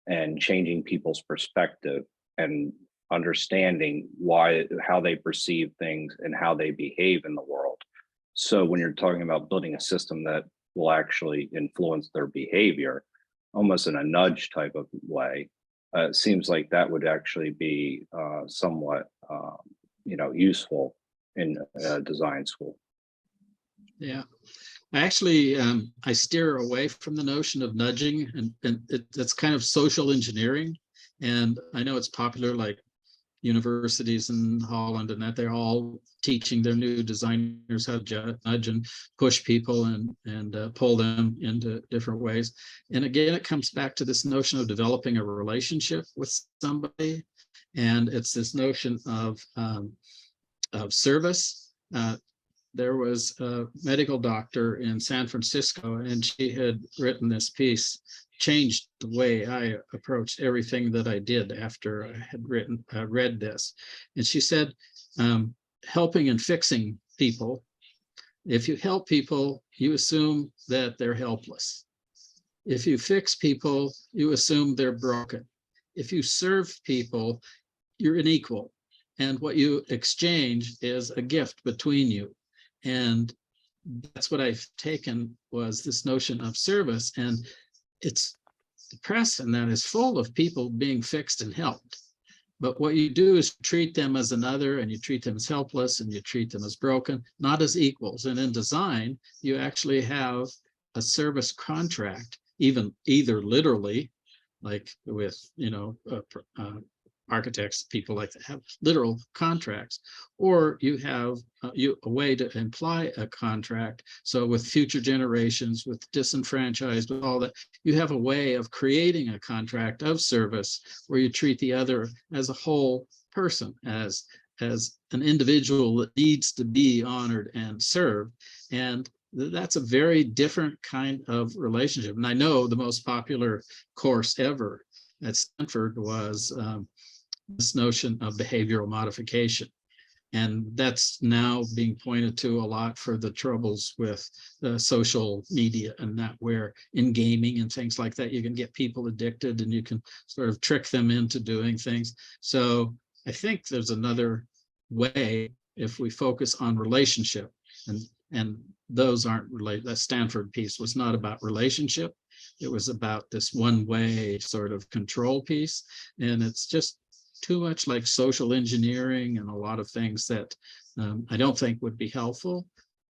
and changing people's perspective and understanding how they perceive things and how they behave in the world. So when you're talking about building a system that will actually influence their behavior, almost in a nudge type of way, it seems like that would actually be somewhat useful in design school. Yeah, actually, I steer away from the notion of nudging, and it's kind of social engineering. And I know it's popular, like universities in Holland and that they're all teaching their new designers how to nudge and push people and pull them into different ways. And again, it comes back to this notion of developing a relationship with somebody. And it's this notion of service. There was a medical doctor in San Francisco, and she had written this piece, changed the way I approached everything that I did after I had read this. And she said, helping and fixing people. If you help people, you assume that they're helpless. If you fix people, you assume they're broken. If you serve people, you're an equal. And what you exchange is a gift between you. And that's what I've taken, was this notion of service. And it's the press, and that is full of people being fixed and helped. But what you do is treat them as another, and you treat them as helpless, and you treat them as broken, not as equals. And in design, you actually have a service contract, either literally, like with architects, people like that have literal contracts, or you have a way to imply a contract. So with future generations, with disenfranchised, with all that, you have a way of creating a contract of service where you treat the other as a whole person, as an individual that needs to be honored and served. And that's a very different kind of relationship. And I know the most popular course ever at Stanford was this notion of behavioral modification. And that's now being pointed to a lot for the troubles with the social media, and that where in gaming and things like that, you can get people addicted and you can sort of trick them into doing things. So I think there's another way if we focus on relationship, and those aren't related. That Stanford piece was not about relationship. It was about this one way sort of control piece. And it's just too much like social engineering and a lot of things that I don't think would be helpful.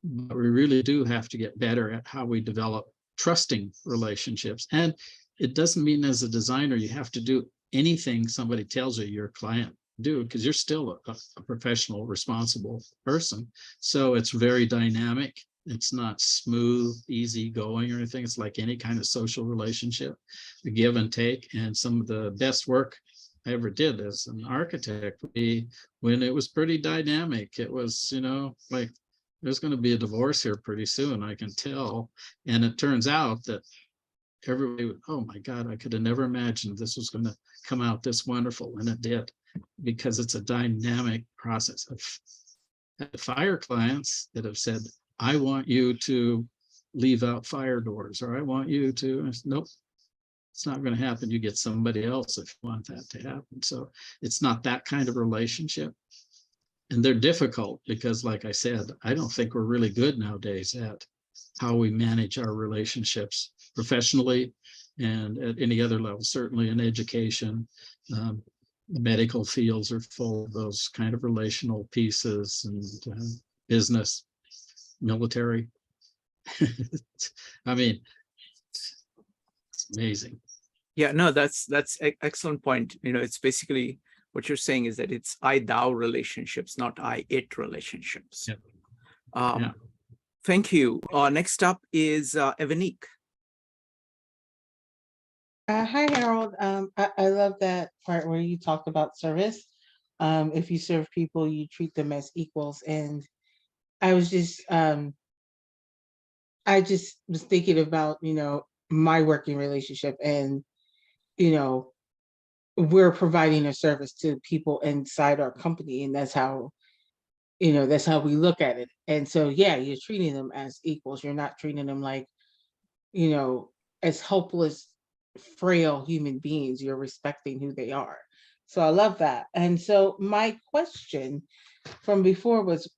But we really do have to get better at how we develop trusting relationships. And it doesn't mean as a designer, you have to do anything somebody tells you your client do, because you're still a professional, responsible person. So it's very dynamic. It's not smooth, easy going or anything. It's like any kind of social relationship, the give and take. And some of the best work I ever did as an architect would be when it was pretty dynamic. It was, like there's going to be a divorce here pretty soon, I can tell. And it turns out that everybody would, oh my God, I could have never imagined this was going to come out this wonderful. And it did, because it's a dynamic process. I've had fire clients that have said, I want you to leave out fire doors, or I want you to, I said, nope, it's not going to happen. You get somebody else if you want that to happen. So it's not that kind of relationship. And they're difficult because, like I said, I don't think we're really good nowadays at how we manage our relationships professionally and at any other level, certainly in education. The medical fields are full of those kind of relational pieces, and business, military. I mean, it's amazing. Yeah, no, that's excellent point. It's basically what you're saying is that it's I thou relationships, not I it relationships. Yeah. Yeah. Thank you. Next up is Evanique. Hi, Harold. I love that part where you talked about service. If you serve people, you treat them as equals. And I was just, I just was thinking about, my working relationship, and, we're providing a service to people inside our company, and that's how we look at it. And so, yeah, you're treating them as equals. You're not treating them like, as helpless, frail human beings. You're respecting who they are. So I love that. And so my question from before was,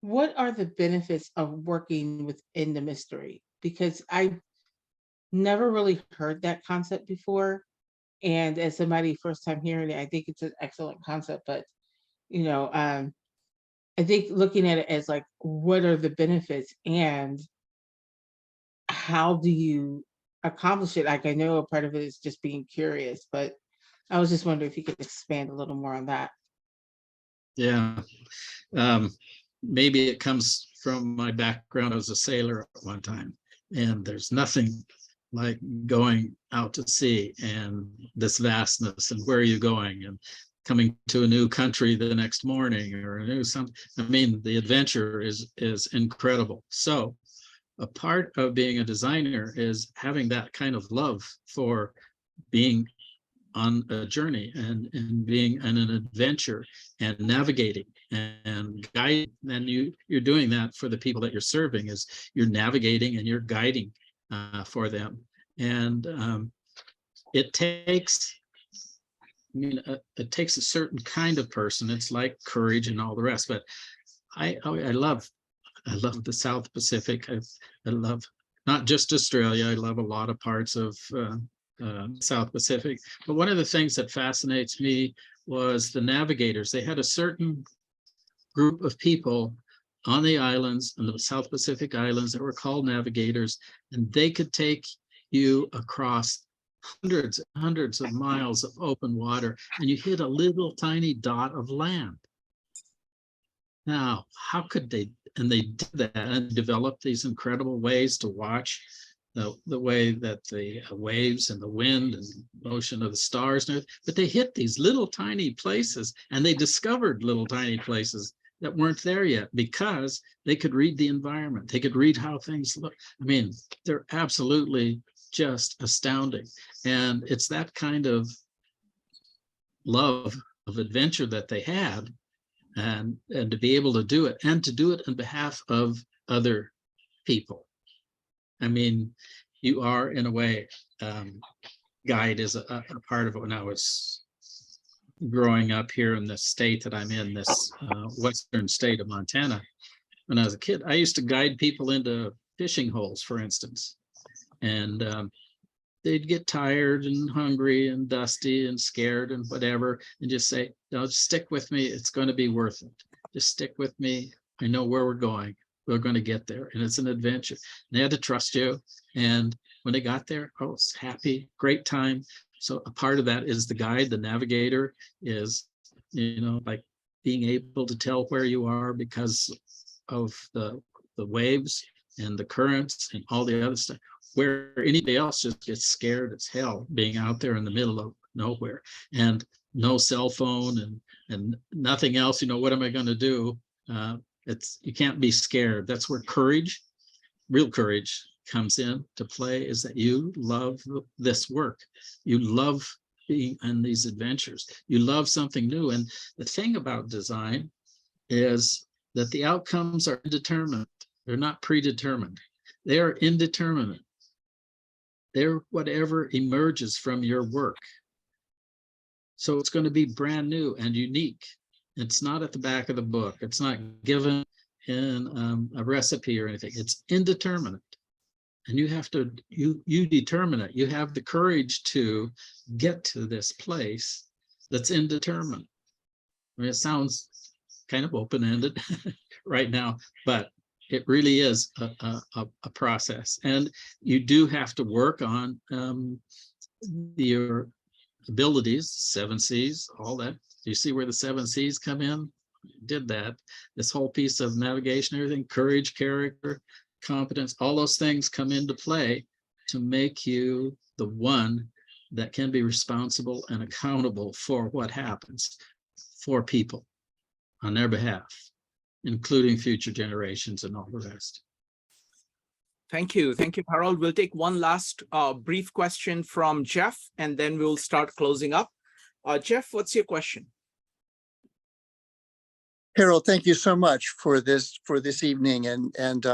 what are the benefits of working within the mystery? Because I never really heard that concept before. And as somebody first time hearing it, I think it's an excellent concept. But, I think looking at it as like, what are the benefits and how do you accomplish it? Like, I know a part of it is just being curious, but I was just wondering if you could expand a little more on that. Yeah. Maybe it comes from my background as a sailor at one time, and there's nothing like going out to sea and this vastness, and where are you going, and coming to a new country the next morning, or a new something. I mean, the adventure is incredible. So a part of being a designer is having that kind of love for being on a journey and being on an adventure and navigating and guiding. And you're doing that for the people that you're serving, is you're navigating and you're guiding for them. And it takes, it takes a certain kind of person. It's like courage and all the rest. But I love the South Pacific. I love not just Australia. I love a lot of parts of South Pacific. But one of the things that fascinates me was the navigators. They had a certain group of people on the islands, in the South Pacific Islands, that were called navigators, and they could take you across hundreds of miles of open water, and you hit a little tiny dot of land. Now, how could they, and they did that and developed these incredible ways to watch the way that the waves and the wind and motion of the stars and everything, but they hit these little tiny places, and they discovered little tiny places that weren't there yet because they could read the environment. They could read how things look. I mean, they're absolutely just astounding. And it's that kind of love of adventure that they had, and to be able to do it, and to do it on behalf of other people. I mean, you are, in a way, guide is a part of it. When I was growing up here in the state that I'm in, this western state of Montana, when I was a kid, I used to guide people into fishing holes, for instance. And they'd get tired and hungry and dusty and scared and whatever, and just say, no, just stick with me. It's going to be worth it. Just stick with me. I know where we're going. We're going to get there, and it's an adventure. And they had to trust you. And when they got there, oh, it's happy, great time. So a part of that is the guide, the navigator is, you know, like being able to tell where you are because of the waves and the currents and all the other stuff, where anybody else just gets scared as hell being out there in the middle of nowhere, and no cell phone and nothing else. You know, what am I going to do? You can't be scared. That's where courage, real courage, comes in to play, is that you love this work. You love being on these adventures. You love something new. And the thing about design is that the outcomes are indeterminate. They're not predetermined. They are indeterminate. They're whatever emerges from your work. So it's going to be brand new and unique. It's not at the back of the book. It's not given in a recipe or anything. It's indeterminate. And you have to, you determine it. You have the courage to get to this place that's indeterminate. I mean, it sounds kind of open-ended right now, but it really is a process. And you do have to work on your abilities, 7 C's, all that. Do you see where the 7 C's come in? Did that. This whole piece of navigation, everything, courage, character, competence, all those things come into play to make you the one that can be responsible and accountable for what happens for people on their behalf, including future generations and all the rest. Thank you. Thank you, Harold. We'll take one last brief question from Jeff, and then we'll start closing up. Jeff, what's your question? Harold, thank you so much for this evening. And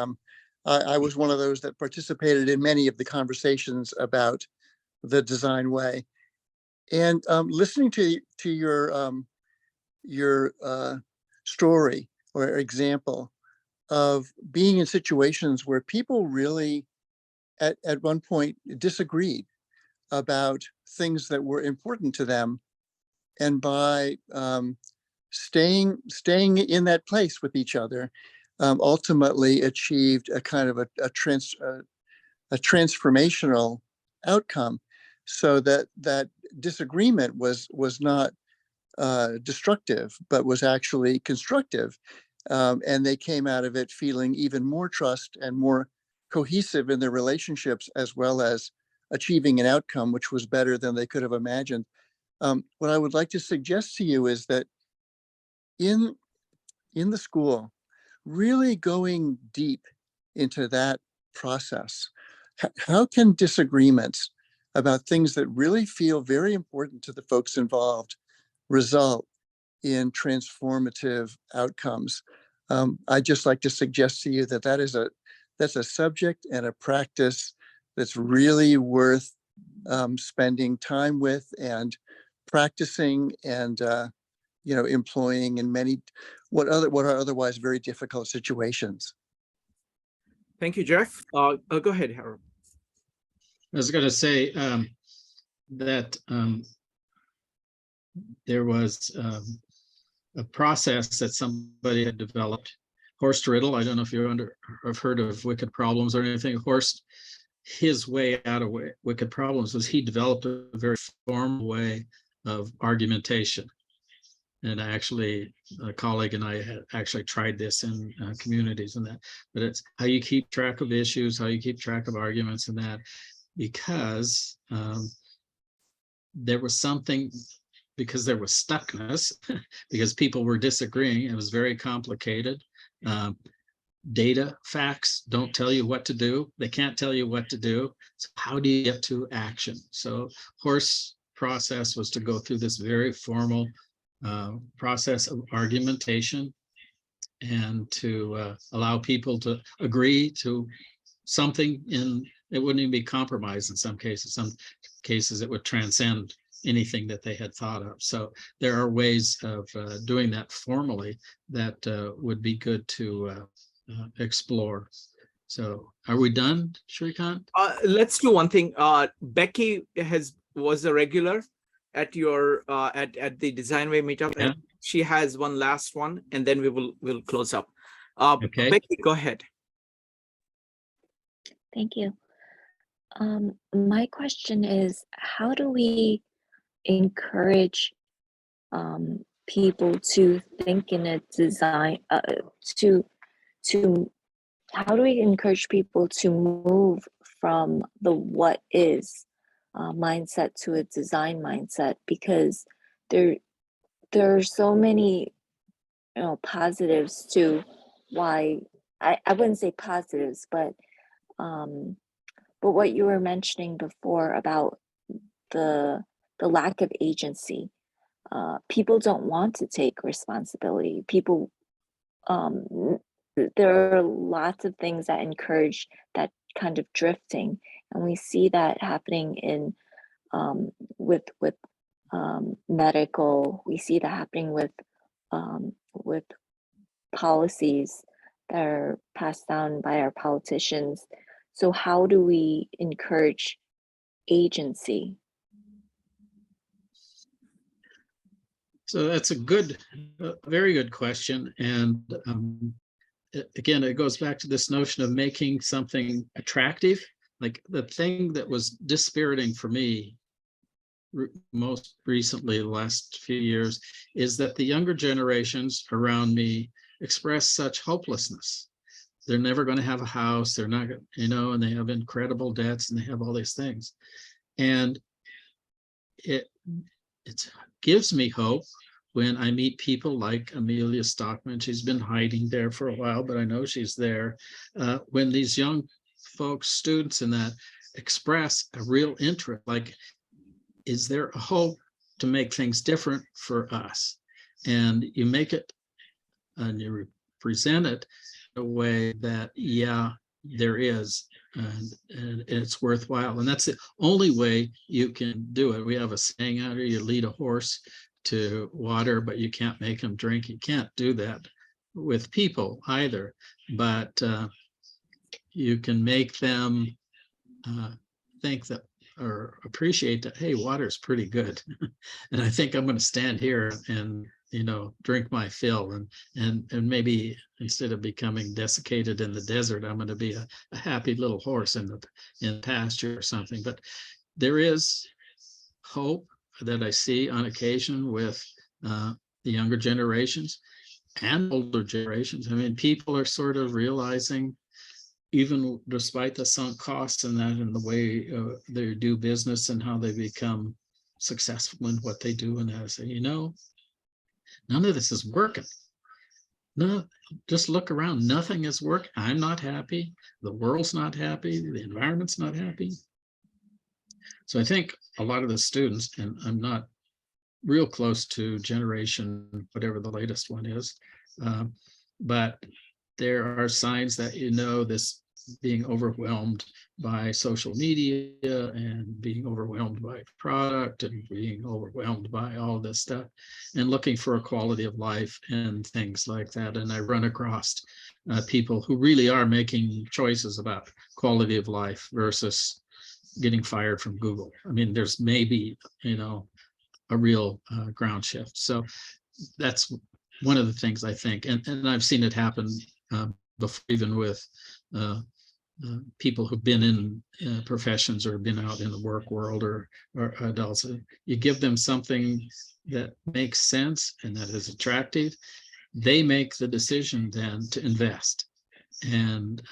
I was one of those that participated in many of the conversations about the design way. And listening to your story or example of being in situations where people really at one point disagreed about things that were important to them, and by staying in that place with each other, ultimately achieved a kind of a transformational outcome, so that disagreement was not destructive, but was actually constructive. And they came out of it feeling even more trust and more cohesive in their relationships, as well as achieving an outcome which was better than they could have imagined. What I would like to suggest to you is that in the school, really going deep into that process, how can disagreements about things that really feel very important to the folks involved result in transformative outcomes? I'd just like to suggest to you that that's a subject and a practice that's really worth spending time with and practicing and employing in many what are otherwise very difficult situations. Thank you, Jeff. Go ahead, Harold. I was going to say that there was a process that somebody had developed. Horst Riddle, I don't know if you're have heard of Wicked Problems or anything. Horst, his way out of wicked problems was he developed a very formal way of argumentation. And actually, a colleague and I had actually tried this in communities and that, but it's how you keep track of issues, how you keep track of arguments and that, because there was something, because there was stuckness, because people were disagreeing. It was very complicated. Data, facts don't tell you what to do. They can't tell you what to do. So how do you get to action? So Horst's process was to go through this very formal process of argumentation and to allow people to agree to something. It wouldn't even be compromised in some cases. Some cases it would transcend anything that they had thought of. So there are ways of doing that formally that would be good to explore. So are we done, Shrikant? Let's do one thing. Becky was a regular at your at the Designway meetup, Yeah. and she has one last one, and then we'll close up. Okay. Becky, go ahead. Thank you. My question is, how do we encourage people to think in a design, how do we encourage people to move from the what is mindset to a design mindset? Because there are so many, positives to why, I wouldn't say positives, but what you were mentioning before about the lack of agency. People don't want to take responsibility. People, there are lots of things that encourage that kind of drifting, and we see that happening in with medical. We see that happening with policies that are passed down by our politicians. So how do we encourage agency? So that's a very good question. And again, it goes back to this notion of making something attractive. Like the thing that was dispiriting for me most recently, the last few years, is that the younger generations around me express such hopelessness. They're never going to have a house. They're not, and they have incredible debts and they have all these things. And it gives me hope when I meet people like Amelia Stockman. She's been hiding there for a while, but I know she's there. When these young folks, students in that, express a real interest, like, is there a hope to make things different for us? And you make it and you present it in a way that, yeah, there is, and it's worthwhile. And that's the only way you can do it. We have a saying out here: you lead a horse to water, but you can't make them drink. You can't do that with people either, but you can make them think that, or appreciate that, hey, water is pretty good. And I think I'm going to stand here and drink my fill, and maybe instead of becoming desiccated in the desert, I'm going to be a happy little horse in pasture or something. But there is hope that I see on occasion with the younger generations and older generations. I mean, people are sort of realizing, even despite the sunk costs and that, and the way they do business and how they become successful in what they do, and I say, none of this is working. No, just look around. Nothing is working. I'm not happy. The world's not happy. The environment's not happy. So I think a lot of the students, and I'm not real close to generation, whatever the latest one is, but there are signs that, this being overwhelmed by social media and being overwhelmed by product and being overwhelmed by all this stuff, and looking for a quality of life and things like that. And I run across people who really are making choices about quality of life versus getting fired from Google. I mean, there's maybe, a real ground shift. So that's one of the things I think, and I've seen it happen before, even with people who've been in professions or been out in the work world or adults. You give them something that makes sense and that is attractive. They make the decision then to invest. And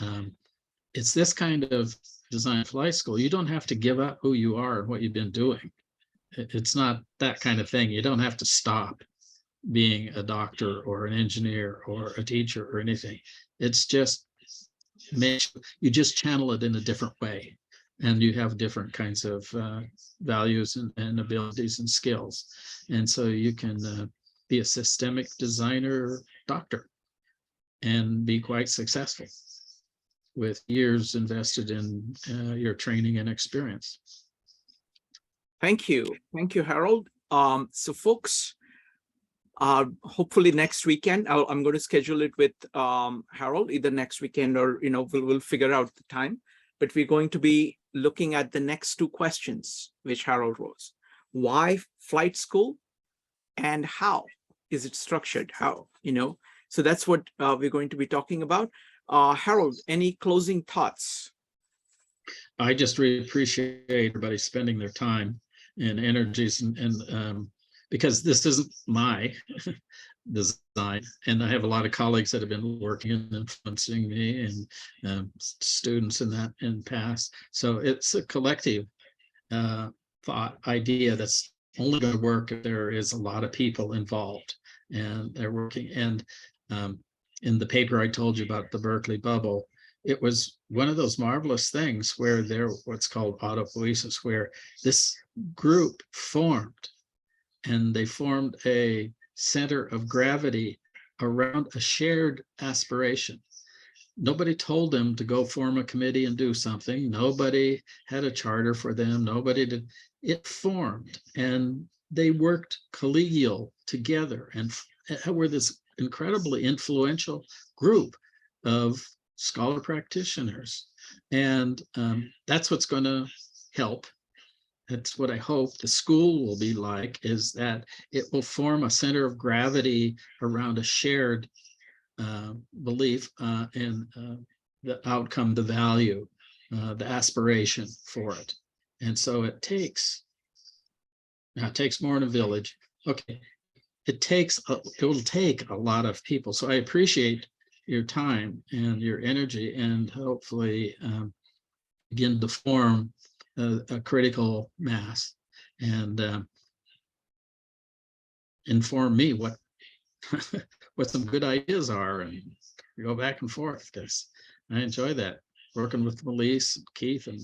it's this kind of design flight school. You don't have to give up who you are and what you've been doing. It's not that kind of thing. You don't have to stop being a doctor or an engineer or a teacher or anything. It's just you just channel it in a different way, and you have different kinds of values and abilities and skills, and so you can be a systemic designer doctor and be quite successful with years invested in your training and experience. Thank you, Harold. So folks, hopefully next weekend, I'm going to schedule it with Harold either next weekend or we'll figure out the time. But we're going to be looking at the next two questions which Harold rose: why flight school, and how is it structured? How So that's what we're going to be talking about. Harold, any closing thoughts? I just really appreciate everybody spending their time and energies and because this isn't my design, and I have a lot of colleagues that have been working and influencing me, and students in that in past. So it's a collective thought idea that's only going to work if there is a lot of people involved, and they're working. And in the paper I told you about the Berkeley bubble, it was one of those marvelous things where there what's called autopoiesis, where this group formed. And they formed a center of gravity around a shared aspiration. Nobody told them to go form a committee and do something. Nobody had a charter for them. Nobody did. It formed, and they worked collegial together and were this incredibly influential group of scholar practitioners. And that's what's going to help. That's what I hope the school will be like, is that it will form a center of gravity around a shared belief in the outcome, the value, the aspiration for it. And so it takes more than a village. Okay, it will take a lot of people. So I appreciate your time and your energy, and hopefully begin to form a critical mass and inform me what some good ideas are, and go back and forth, because I enjoy that. Working with Melise, Keith, and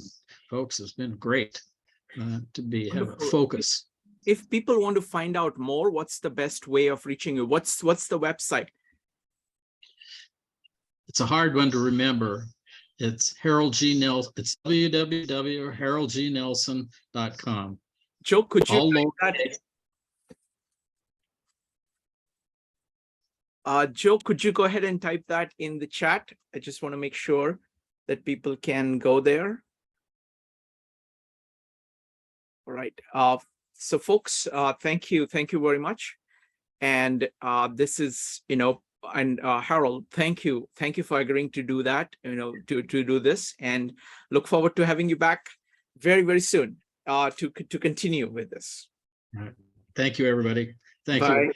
folks has been great to have a focus. If people want to find out more, what's the best way of reaching you? What's the website? It's a hard one to remember. It's Harold G. Nelson. It's www.haroldgnelson.com. Joe, could you Joe, could you go ahead and type that in the chat? I just want to make sure that people can go there. All right. So folks, thank you very much. And this is, and Harold, thank you for agreeing to do that, to do this, and look forward to having you back very, very soon to continue with this. All right. Thank you, everybody. Thank Bye. you.